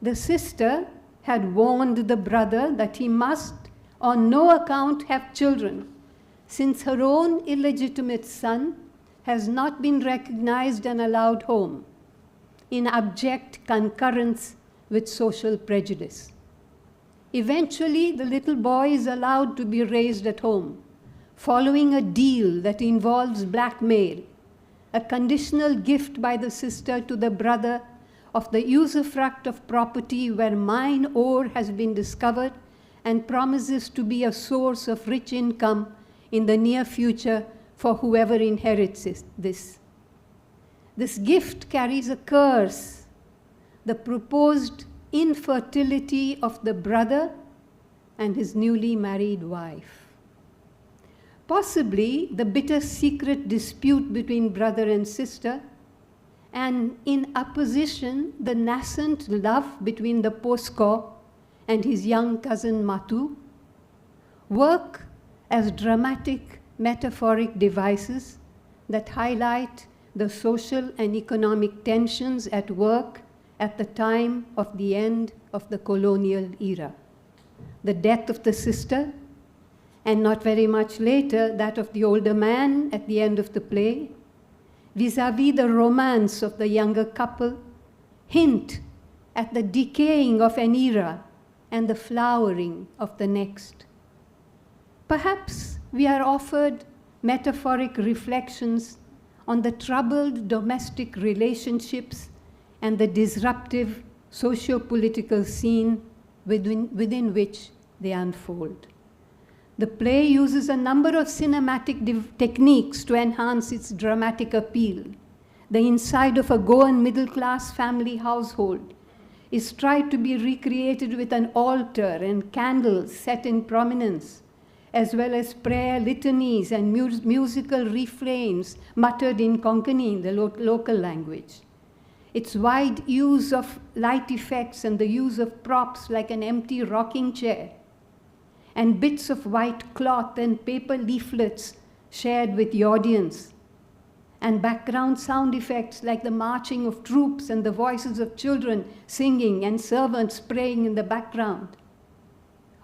The sister had warned the brother that he must on no account have children, since her own illegitimate son has not been recognized and allowed home, in abject concurrence with social prejudice. Eventually, the little boy is allowed to be raised at home, following a deal that involves blackmail, a conditional gift by the sister to the brother of the usufruct of property where mine ore has been discovered and promises to be a source of rich income in the near future for whoever inherits this. This gift carries a curse, the proposed infertility of the brother and his newly married wife. Possibly the bitter secret dispute between brother and sister, and in opposition, the nascent love between the Posco and his young cousin Matu, work as dramatic metaphoric devices that highlight the social and economic tensions at work at the time of the end of the colonial era. The death of the sister, and not very much later, that of the older man at the end of the play, vis-à-vis the romance of the younger couple, hint at the decaying of an era and the flowering of the next. Perhaps we are offered metaphoric reflections on the troubled domestic relationships and the disruptive socio-political scene within which they unfold. The play uses a number of cinematic techniques to enhance its dramatic appeal. The inside of a Goan middle-class family household is tried to be recreated with an altar and candles set in prominence, as well as prayer litanies and musical refrains muttered in Konkani, the local language. Its wide use of light effects and the use of props like an empty rocking chair, and bits of white cloth and paper leaflets shared with the audience, and background sound effects like the marching of troops and the voices of children singing and servants praying in the background,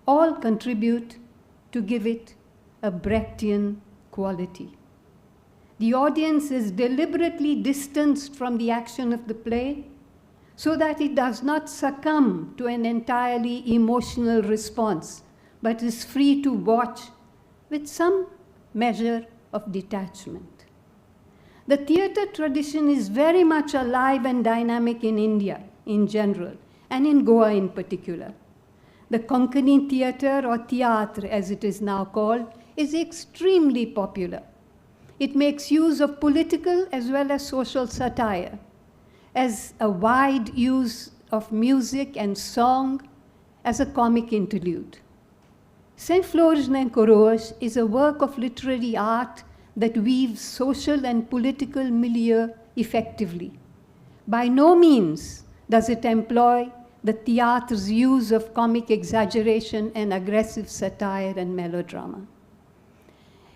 all contribute to give it a Brechtian quality. The audience is deliberately distanced from the action of the play so that it does not succumb to an entirely emotional response, but is free to watch with some measure of detachment. The theatre tradition is very much alive and dynamic in India in general, and in Goa in particular. The Konkani theatre, or théâtre as it is now called, is extremely popular. It makes use of political as well as social satire, as a wide use of music and song as a comic interlude. Saint Flores nem Coroas is a work of literary art that weaves social and political milieu effectively. By no means does it employ the theatre's use of comic exaggeration and aggressive satire and melodrama.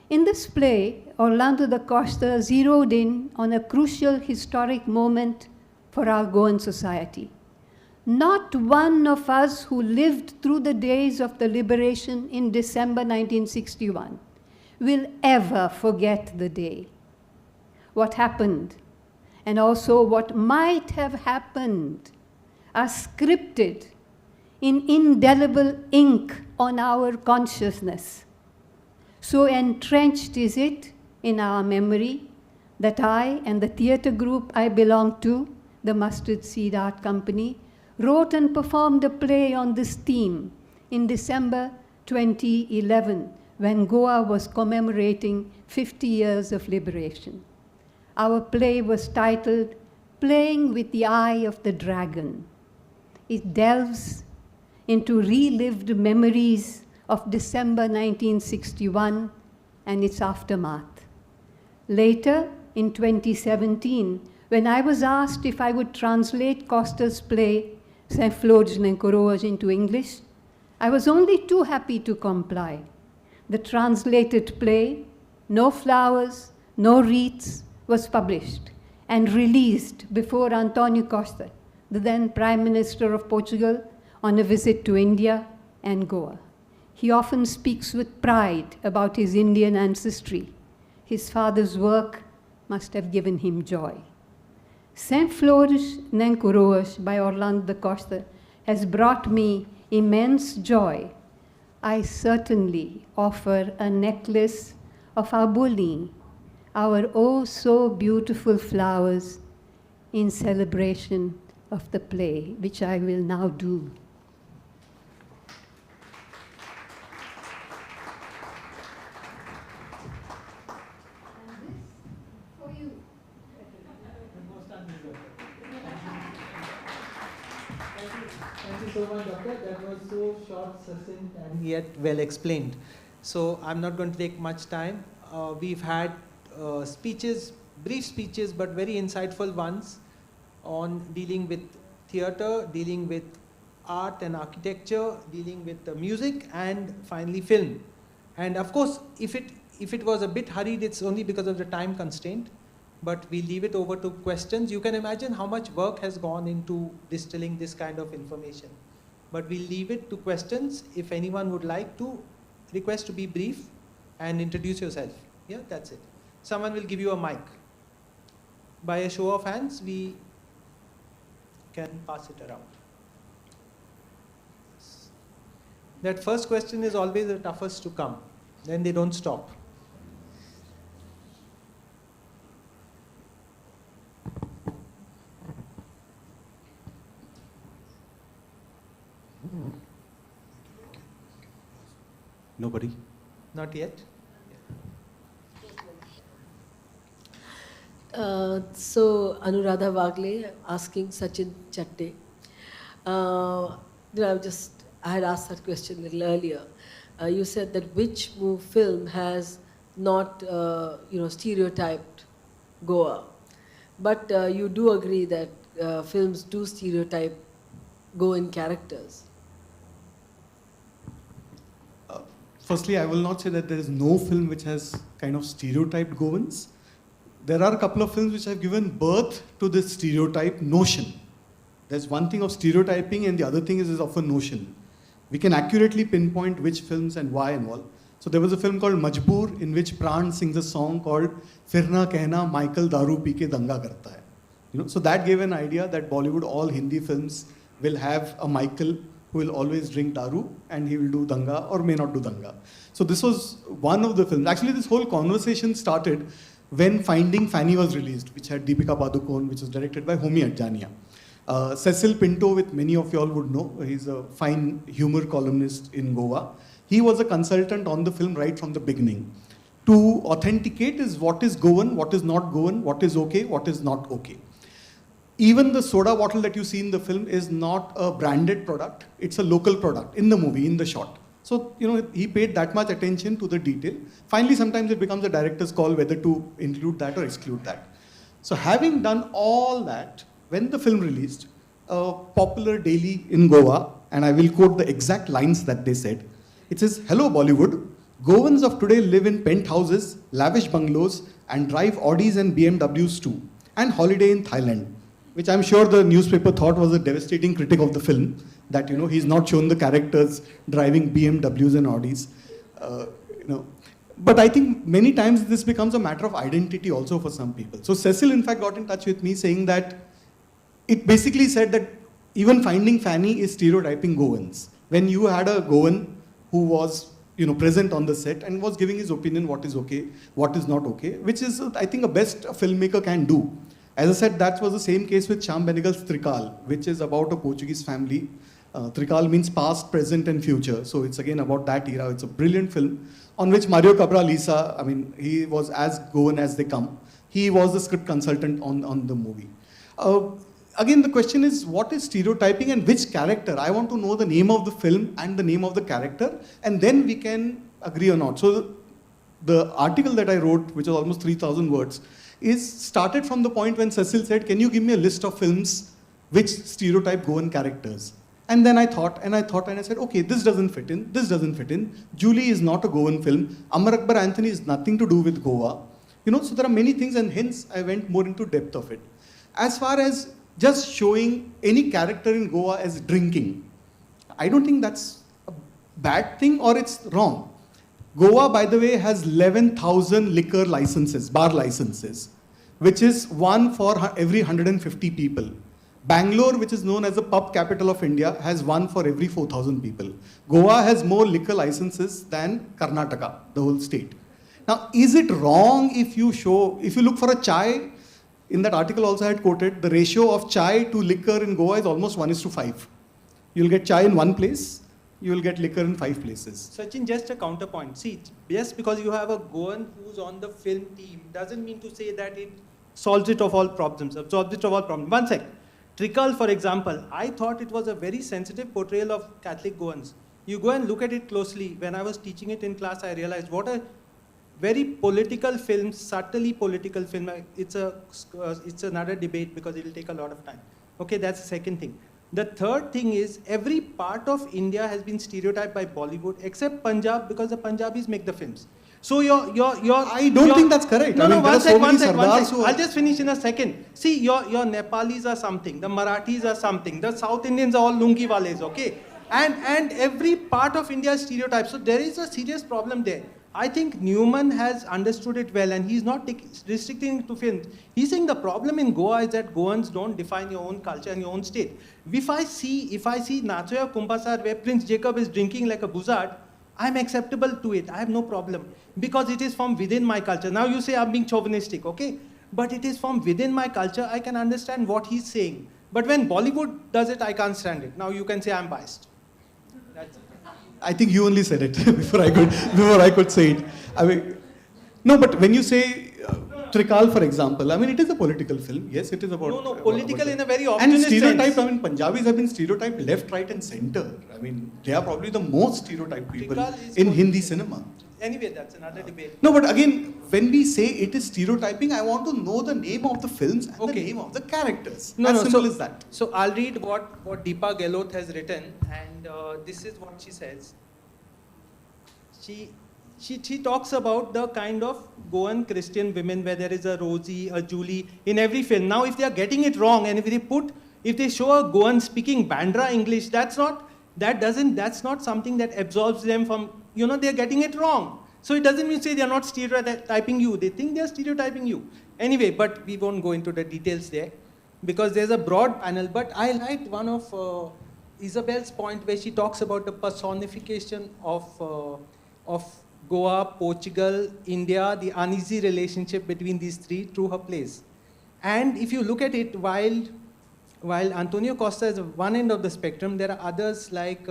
In this play, Orlando da Costa zeroed in on a crucial historic moment for our Goan society. Not one of us who lived through the days of the liberation in December 1961 will ever forget the day. What happened, and also what might have happened, are scripted in indelible ink on our consciousness. So entrenched is it in our memory that I and the theatre group I belong to, the Mustard Seed Art Company, wrote and performed a play on this theme in December 2011, when Goa was commemorating 50 years of liberation. Our play was titled Playing with the Eye of the Dragon. It delves into relived memories of December 1961 and its aftermath. Later, in 2017, when I was asked if I would translate Costa's play, Saint Flores nem Coroas, into English, I was only too happy to comply. The translated play, No Flowers, No Wreaths, was published and released before António Costa, the then Prime Minister of Portugal, on a visit to India and Goa. He often speaks with pride about his Indian ancestry. His father's work must have given him joy. Saint Flores nem Coroas by Orlando da Costa has brought me immense joy. I certainly offer a necklace of abuli, our oh so beautiful flowers, in celebration of the play, which I will now do. Thank you so much, Doctor. That was so short, succinct, and yet well explained. So I'm not going to take much time. We've had speeches, brief speeches, but very insightful ones on dealing with theatre, dealing with art and architecture, dealing with music, and finally film. And of course, if it was a bit hurried, it's only because of the time constraint. But we leave it over to questions. You can imagine how much work has gone into distilling this kind of information. But we'll leave it to questions. If anyone would like to, request to be brief and introduce yourself. Yeah, that's it. Someone will give you a mic. By a show of hands, we can pass it around. That first question is always the toughest to come. Then they don't stop. Nobody? Not yet. So Anuradha Wagle asking Sachin Chatte. I had asked that question a little earlier. You said that which film has not, stereotyped Goa. But you do agree that films do stereotype Goan characters. Firstly, I will not say that there is no film which has kind of stereotyped Goans. There are a couple of films which have given birth to this stereotype notion. There's one thing of stereotyping and the other thing is of a notion. We can accurately pinpoint which films and why and all. So there was a film called Majboor in which Pran sings a song called Firna Kehna Michael Daru Pee Ke Danga Karta Hai. So that gave an idea that Bollywood, all Hindi films will have a Michael who will always drink daru and he will do danga or may not do danga. So this was one of the films. Actually, this whole conversation started when Finding Fanny was released, which had Deepika Padukone, which was directed by Homi Adjania. Cecil Pinto, with many of you all would know, he's a fine humor columnist in Goa. He was a consultant on the film right from the beginning to authenticate is what is Goan, what is not Goan, what is okay, what is not okay. Even the soda bottle that you see in the film is not a branded product, it's a local product in the movie, in the shot. So, he paid that much attention to the detail. Finally, sometimes it becomes a director's call whether to include that or exclude that. So having done all that, when the film released, a popular daily in Goa, and I will quote the exact lines that they said, it says, "Hello Bollywood, Goans of today live in penthouses, lavish bungalows, and drive Audis and BMWs too, and holiday in Thailand." Which I'm sure the newspaper thought was a devastating critic of the film, that, he's not shown the characters driving BMWs and Audis. But I think many times this becomes a matter of identity also for some people. So Cecil, in fact, got in touch with me saying that it basically said that even Finding Fanny is stereotyping Goans. When you had a Goan who was present on the set and was giving his opinion what is okay, what is not okay, which is, I think, a best a filmmaker can do. As I said, that was the same case with Shyam Benegal's Trikal, which is about a Portuguese family. Trikal means past, present and future. So it's again about that era. It's a brilliant film on which Mario Cabral Lisa, he was as Goan as they come. He was the script consultant on the movie. Again, the question is, what is stereotyping and which character? I want to know the name of the film and the name of the character, and then we can agree or not. So the article that I wrote, which was almost 3,000 words, is started from the point when Cecil said, "Can you give me a list of films which stereotype Goan characters?" And then I thought, and I said, okay, this doesn't fit in, this doesn't fit in. Julie is not a Goan film. Amar Akbar Anthony is nothing to do with Goa. So there are many things, and hence I went more into depth of it. As far as just showing any character in Goa as drinking, I don't think that's a bad thing or it's wrong. Goa, by the way, has 11,000 liquor licenses, bar licenses, which is one for every 150 people. Bangalore, which is known as the pub capital of India, has one for every 4,000 people. Goa has more liquor licenses than Karnataka, the whole state. Now, is it wrong if you look for a chai, in that article also I had quoted, the ratio of chai to liquor in Goa is almost 1:5. You'll get chai in one place, you will get liquor in 5 places. Sachin, just a counterpoint. See, just because you have a Goan who's on the film team doesn't mean to say that it solves it of all problems, absorbs it of all problems. One sec. Trikal, for example, I thought it was a very sensitive portrayal of Catholic Goans. You go and look at it closely. When I was teaching it in class, I realized what a very political film, subtly political film. It's another debate because it will take a lot of time. Okay, that's the second thing. The third thing is every part of India has been stereotyped by Bollywood except Punjab because the Punjabis make the films. So I don't think that's correct. No, one sec. I'll I'll just finish in a second. See, your Nepalis are something, the Marathis are something, the South Indians are all lungi wales, okay? And every part of India is stereotyped. So there is a serious problem there. I think Newman has understood it well, and he's not restricting it to films. He's saying the problem in Goa is that Goans don't define your own culture and your own state. If I see Natsoya Kumbhasar where Prince Jacob is drinking like a buzzard, I'm acceptable to it. I have no problem because it is from within my culture. Now you say I'm being chauvinistic, okay? But it is from within my culture. I can understand what he's saying. But when Bollywood does it, I can't stand it. Now you can say I'm biased. That's it. I think you only said it before I could say it. No, but when you say Trikal, for example, I mean, it is a political film. Yes, it is about... No, political in a very And opportunist stereotyped, sense. I mean, Punjabis have been stereotyped left, right and center. I mean, they are probably the most stereotyped people Trikal is in political. Hindi cinema. Anyway, that's another debate. No, but again, when we say it is stereotyping, I want to know the name of the films and the Okay. name of the characters. No, as no, simple so, as that. So I'll read what Deepa Gehlot has written, and this is what she says. She talks about the kind of Goan Christian women where there is a Rosie, a Julie in every film. Now, if they are getting it wrong, and if they show a Goan speaking Bandra English, that's not something that absolves them from, they're getting it wrong. So it doesn't mean say they're not stereotyping you. They think they're stereotyping you. Anyway, but we won't go into the details there because there's a broad panel. But I liked one of Isabel's point where she talks about the personification of Goa, Portugal, India, the uneasy relationship between these three through her plays. And if you look at it, while Antonio Costa is one end of the spectrum, there are others like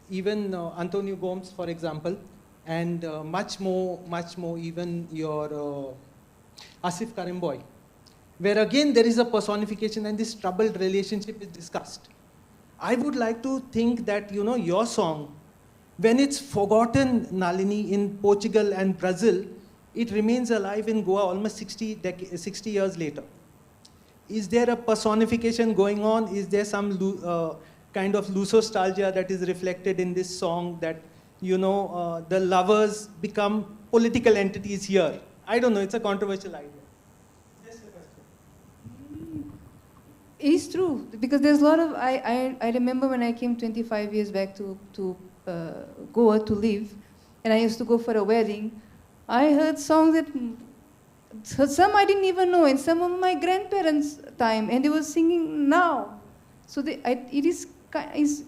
even Antonio Gomes, for example, and much more even your Asif Karimboy, where again there is a personification and this troubled relationship is discussed. I would like to think that, your song, when it's forgotten, Nalini, in Portugal and Brazil, it remains alive in Goa almost 60 years later. Is there a personification going on? Is there some kind of lusostalgia that is reflected in this song that, the lovers become political entities here? I don't know, it's a controversial idea. Just a question. It's true, because there's a lot of, I remember when I came 25 years back to Goa to live, and I used to go for a wedding, I heard songs that, some I didn't even know, and some of my grandparents' time, and they were singing now. So it is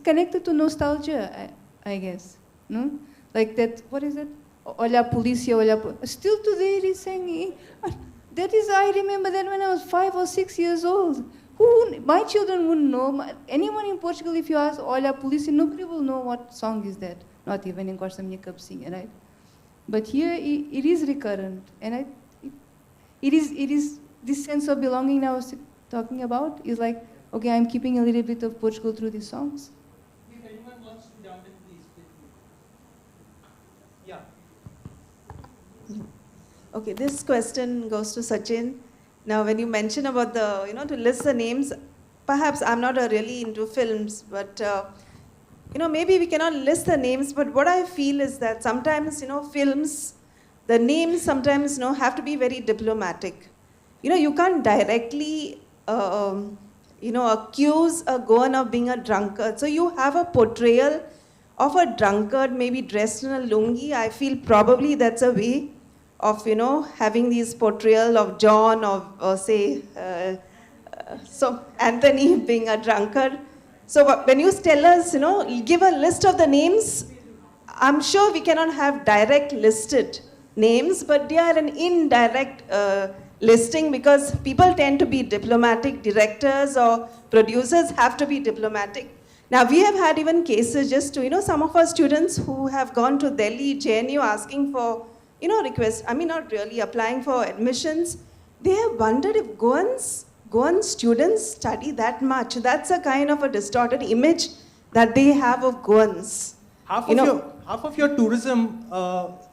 connected to nostalgia, I guess. No? Like that, what is it? Olha polícia, olha... Still today it is singing. That is, I remember that when I was 5 or 6 years old. My children wouldn't know. Anyone in Portugal, if you ask Olha polícia, nobody will know what song is that. Not even in Costa Minha Cabecinha, right? But here it is recurrent. And it is this sense of belonging I was talking about is like, okay, I'm keeping a little bit of Portugal through these songs. If anyone wants to jump in, please. Yeah. Okay, this question goes to Sachin. Now, when you mention about the, to list the names, perhaps I'm not really into films, but, maybe we cannot list the names, but what I feel is that sometimes, films, the names sometimes, have to be very diplomatic. You can't directly, accuse a Goan of being a drunkard. So you have a portrayal of a drunkard, maybe dressed in a lungi. I feel probably that's a way of, having these portrayal of John or say, so Anthony being a drunkard. So when you tell us, give a list of the names, I'm sure we cannot have direct listed names, but they are an indirect listing because people tend to be diplomatic. Directors or producers have to be diplomatic. Now, we have had even cases just to, some of our students who have gone to Delhi, JNU asking for, requests, not really applying for admissions. They have wondered if Goan students study that much. That's a kind of a distorted image that they have of Goans. Half of your tourism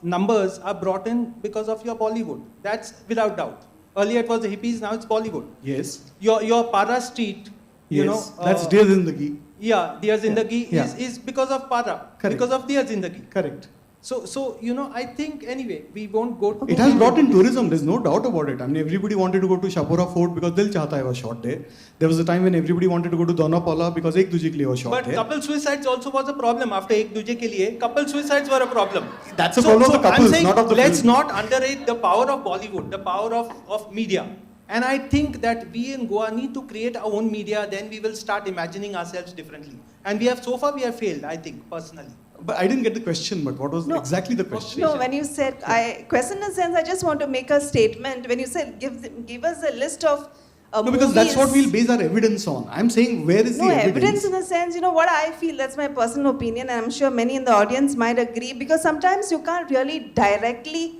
numbers are brought in because of your Bollywood. That's without doubt. Earlier it was the hippies, now it's Bollywood. Yes. Your Para street, Yes. That's Dear Zindagi. Yeah, Dear Zindagi is because of Para. Correct. Because of Dear Zindagi. Correct. So I think anyway, we won't go to... It has brought in tourism, there's no doubt about it. I mean, everybody wanted to go to Shapura Fort because Dil Chahta Hai was shot there. There was a time when everybody wanted to go to Donapala because Ek Duje Ke Liye was shot But there. couple suicides also was a problem after Ek Duje Ke Liye. Couple suicides were a problem. That's a problem of the couples, I'm saying, not of the let's film. not underrate the power of Bollywood, the power of media. And I think that we in Goa need to create our own media, then we will start imagining ourselves differently. And so far we have failed, I think, personally. But I didn't get the question, but what was exactly the question? No, when you said, question in a sense, I just want to make a statement. When you said, give us a list of No, because that's what we'll base our evidence on. I'm saying, where is the evidence? No, evidence in the sense, what I feel, that's my personal opinion, and I'm sure many in the audience might agree, because sometimes you can't really directly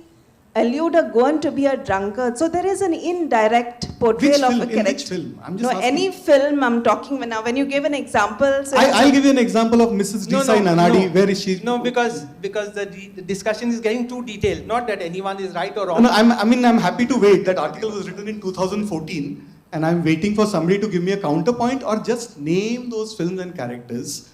Allude Goan to be a drunkard. So there is an indirect portrayal of a character. In which film? I'm just No, asking. any film I'm talking now. When you give an example, so I'll give you an example of Mrs. Desai Nanadi. Where is she? No, because the discussion is getting too detailed. Not that anyone is right or wrong. No, I'm happy to wait. That article was written in 2014, and I'm waiting for somebody to give me a counterpoint or just name those films and characters.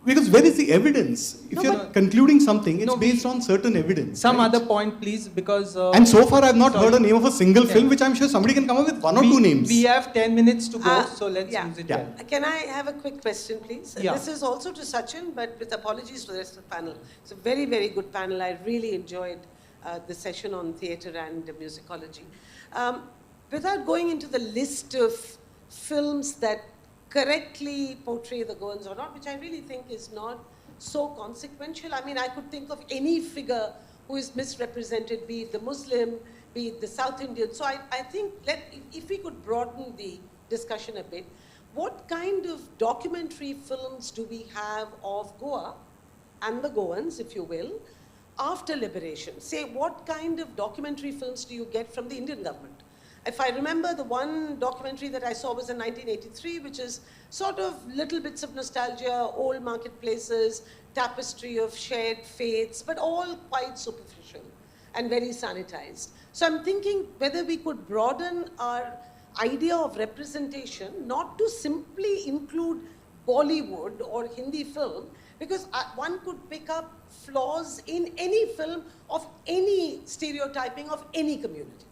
Because where is the evidence? If you're concluding something, it's based on certain evidence. Some right? other point, please, because... and so far I've not heard a name of a single film, which I'm sure somebody can come up with one or two names. We have 10 minutes to go, so let's use it well. Can I have a quick question, please? Yeah. This is also to Sachin, but with apologies to the rest of the panel. It's a very, very good panel. I really enjoyed the session on theatre and musicology. Without going into the list of films that correctly portray the Goans or not, which I really think is not so consequential. I mean, I could think of any figure who is misrepresented, be it the Muslim, be it the South Indian. So I think if we could broaden the discussion a bit, what kind of documentary films do we have of Goa and the Goans, if you will, after liberation? Say, what kind of documentary films do you get from the Indian government? If I remember, the one documentary that I saw was in 1983, which is sort of little bits of nostalgia, old marketplaces, tapestry of shared faiths, but all quite superficial and very sanitized. So I'm thinking whether we could broaden our idea of representation, not to simply include Bollywood or Hindi film, because one could pick up flaws in any film of any stereotyping of any community.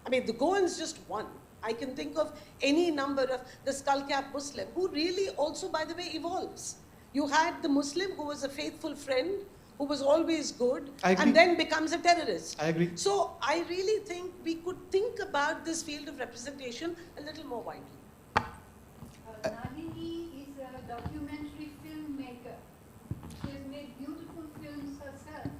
I mean, the Goan's just one. I can think of any number of the skull-cap Muslim, who really also, by the way, evolves. You had the Muslim who was a faithful friend, who was always good, and then becomes a terrorist. I agree. So I really think we could think about this field of representation a little more widely. Nalini is a documentary filmmaker. She has made beautiful films herself.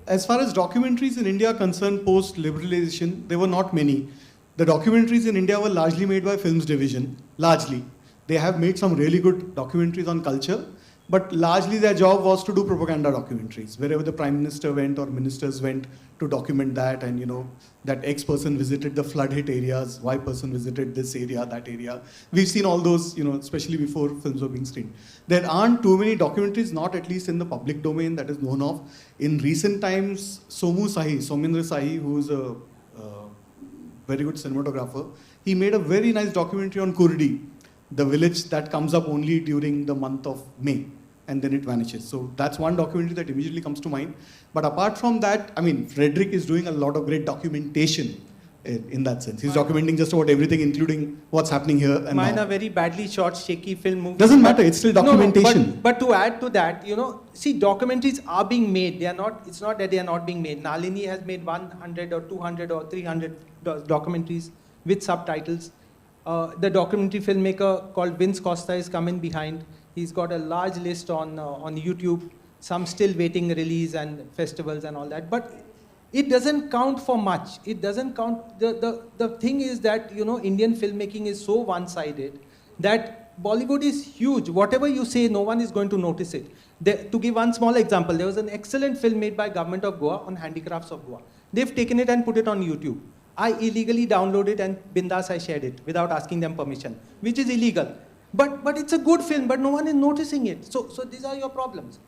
As far as documentaries in India are concerned post-liberalization, there were not many. The documentaries in India were largely made by Films Division, largely. They have made some really good documentaries on culture, but largely their job was to do propaganda documentaries. Wherever the Prime Minister went or ministers went to document that, and that X person visited the flood-hit areas, Y person visited this area, that area. We've seen all those, especially before films were being screened. There aren't too many documentaries, not at least in the public domain that is known of. In recent times, Somendra Sahi, who is a very good cinematographer, he made a very nice documentary on Kurdi, the village that comes up only during the month of May, and then it vanishes. So that's one documentary that immediately comes to mind. But apart from that, I mean, Frederick is doing a lot of great documentation in that sense. He's documenting just about everything, including what's happening here and Mine now. are very badly shot, shaky film movies. Doesn't matter, it's still documentation. No, but to add to that, see, documentaries are being made. They are not. It's not that they are not being made. Nalini has made 100 or 200 or 300 documentaries with subtitles. The documentary filmmaker called Vince Costa is coming behind. He's got a large list on YouTube. Some still waiting release and festivals and all that. But it doesn't count for much. It doesn't count. The thing is that Indian filmmaking is so one-sided that Bollywood is huge. Whatever you say, no one is going to notice it. To give one small example, there was an excellent film made by Government of Goa on handicrafts of Goa. They've taken it and put it on YouTube. I illegally downloaded and bindas I shared it without asking them permission, which is illegal. But it's a good film, but no one is noticing it. So these are your problems.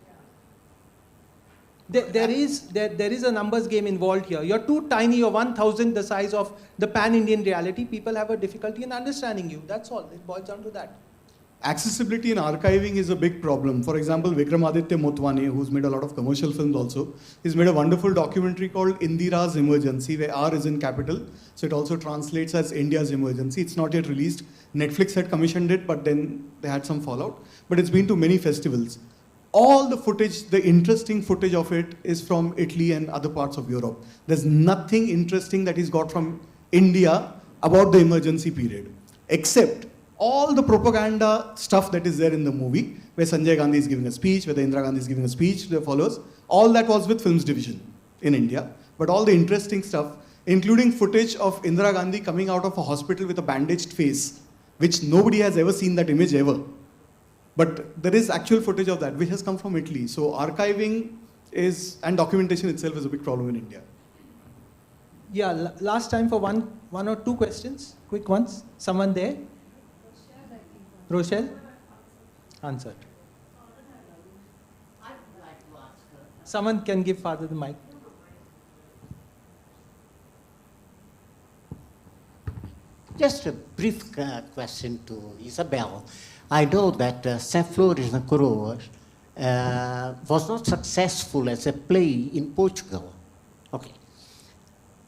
There is a numbers game involved here. You're too tiny, you're 1,000 the size of the pan-Indian reality. People have a difficulty in understanding you. That's all. It boils down to that. Accessibility in archiving is a big problem. For example, Vikramaditya Motwane, who's made a lot of commercial films also, he's made a wonderful documentary called Indira's Emergency, where R is in capital. So it also translates as India's Emergency. It's not yet released. Netflix had commissioned it, but then they had some fallout. But it's been to many festivals. All the footage, the interesting footage of it is from Italy and other parts of Europe. There's nothing interesting that he's got from India about the emergency period, except all the propaganda stuff that is there in the movie, where Sanjay Gandhi is giving a speech, where Indira Gandhi is giving a speech to their followers, all that was with Films Division in India. But all the interesting stuff, including footage of Indira Gandhi coming out of a hospital with a bandaged face, which nobody has ever seen that image ever. But there is actual footage of that, which has come from Italy. So archiving and documentation itself is a big problem in India. Yeah, last time for one or two questions, quick ones. Someone there? Rochelle? Answered. Someone can give Father the mic. Just a brief question to Isabel. I know that Saint Flores na Coroa was not successful as a play in Portugal. Okay.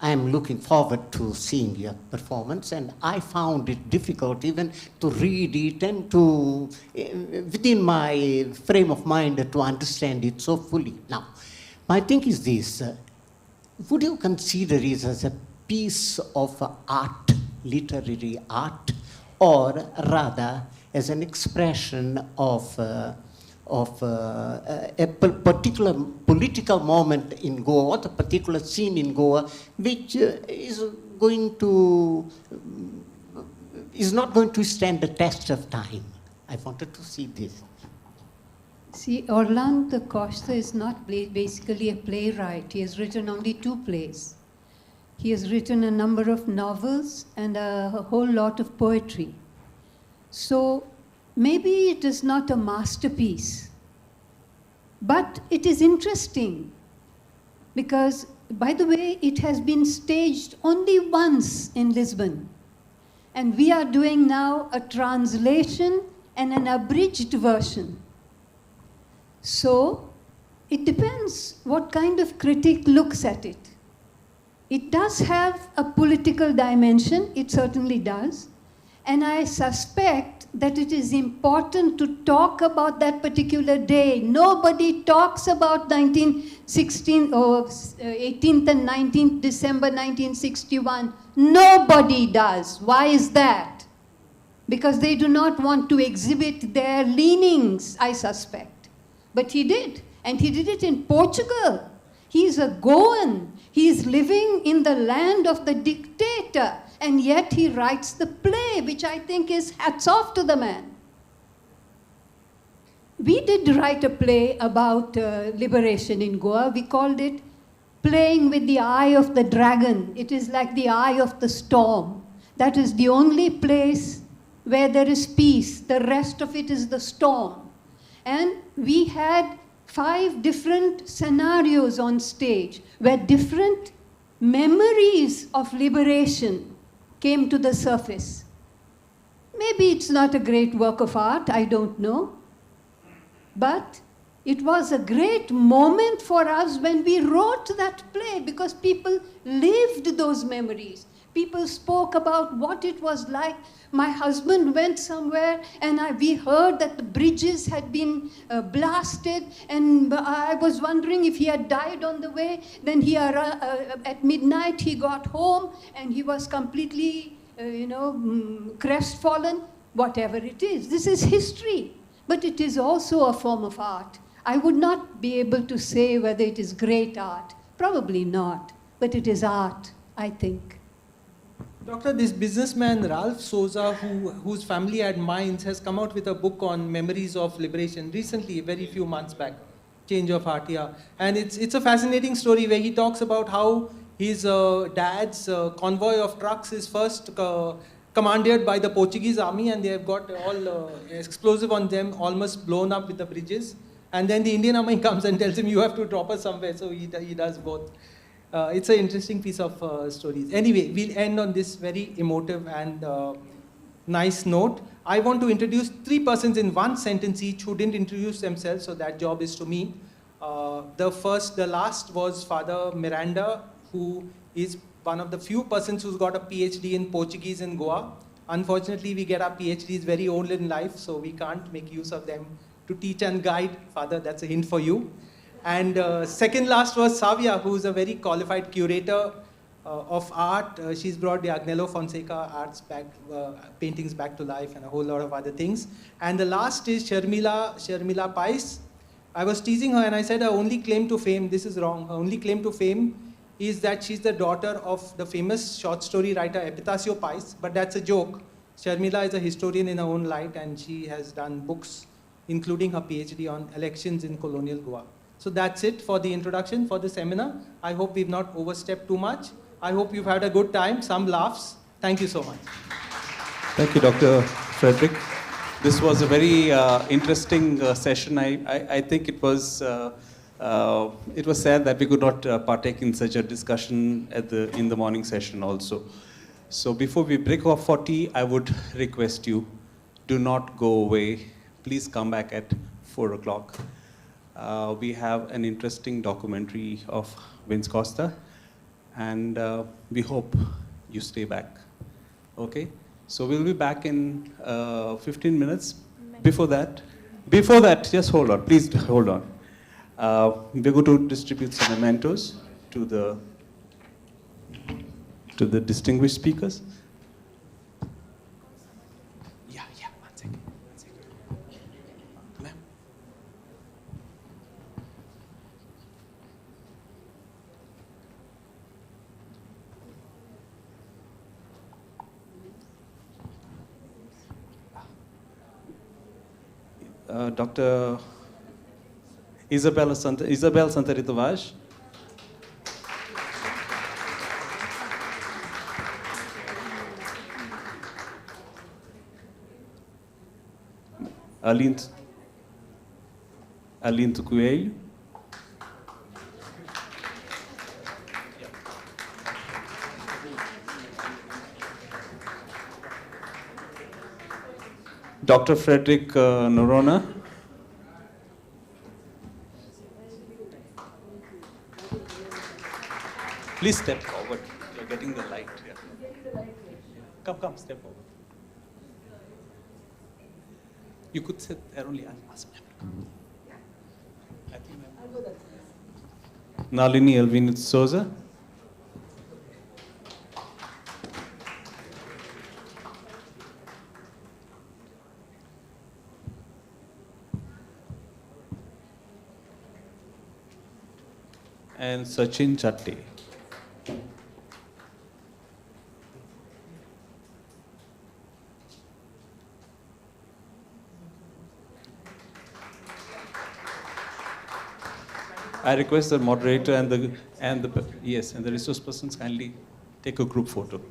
I am looking forward to seeing your performance, and I found it difficult even to read it and to, within my frame of mind, to understand it so fully. Now, my thing is this. Would you consider it as a piece of art, literary art, or rather as an expression of a particular political moment in Goa, or a particular scene in Goa, which is not going to stand the test of time? I wanted to see this. See, Orlando Costa is not basically a playwright. He has written only 2 plays. He has written a number of novels and a whole lot of poetry. So maybe it is not a masterpiece, but it is interesting because, by the way, it has been staged only once in Lisbon. And we are doing now a translation and an abridged version. So it depends what kind of critic looks at it. It does have a political dimension, it certainly does. And I suspect that it is important to talk about that particular day. Nobody talks about 18th and 19th December 1961. Nobody does. Why is that? Because they do not want to exhibit their leanings, I suspect. But he did, and he did it in Portugal. He is a Goan. He is living in the land of the dictator, and yet he writes the play, which I think is hats off to the man. We did write a play about liberation in Goa. We called it Playing with the Eye of the Dragon. It is like the eye of the storm. That is the only place where there is peace. The rest of it is the storm. And we had 5 different scenarios on stage where different memories of liberation came to the surface. Maybe it's not a great work of art, I don't know. But it was a great moment for us when we wrote that play because people lived those memories. People spoke about what it was like. My husband went somewhere and we heard that the bridges had been blasted, and I was wondering if he had died on the way. Then at midnight he got home and he was completely, crestfallen. Whatever it is, this is history. But it is also a form of art. I would not be able to say whether it is great art. Probably not. But it is art, I think. Doctor, this businessman Ralph Souza, whose family had mines, has come out with a book on memories of liberation recently, very few months back. Change of Heart, yeah. And it's a fascinating story where he talks about how his dad's convoy of trucks is first commanded by the Portuguese army, and they have got all explosive on them, almost blown up with the bridges. And then the Indian army comes and tells him, you have to drop us somewhere. So he does both. It's an interesting piece of stories. Anyway, we'll end on this very emotive and nice note. I want to introduce 3 persons in one sentence each who didn't introduce themselves, so that job is to me. The last was Father Miranda, who is one of the few persons who's got a PhD in Portuguese in Goa. Unfortunately, we get our PhDs very old in life, so we can't make use of them to teach and guide. Father, that's a hint for you. And second last was Savia, who is a very qualified curator of art. She's brought the Agnello Fonseca paintings back to life, and a whole lot of other things. And the last is Sharmila Pais. I was teasing her and I said her only claim to fame, this is wrong, her only claim to fame is that she's the daughter of the famous short story writer Epitasio Pais, but that's a joke. Sharmila is a historian in her own right, and she has done books, including her PhD on elections in colonial Goa. So that's it for the introduction for the seminar. I hope we've not overstepped too much. I hope you've had a good time, some laughs. Thank you so much. Thank you, Dr. Frederick. This was a very interesting session. I think it was sad that we could not partake in such a discussion in the morning session also. So before we break off for tea, I would request you, do not go away. Please come back at 4 o'clock. We have an interesting documentary of Vince Costa, and we hope you stay back. Okay? So we'll be back in 15 minutes. Before that, just hold on, please hold on. We're going to distribute some mementos to the distinguished speakers. Yeah, one second. Ma'am. Dr. Isabel Santaritavaj. Alinto Coelho. Dr. Frederick Noronha. Please step forward. You're getting the light here. Come, step forward. You could sit there only. I'll ask them. I think I'll go that way. Nalini Elvin Souza. And Sachin Chatte. I request the moderator and the resource persons kindly take a group photo.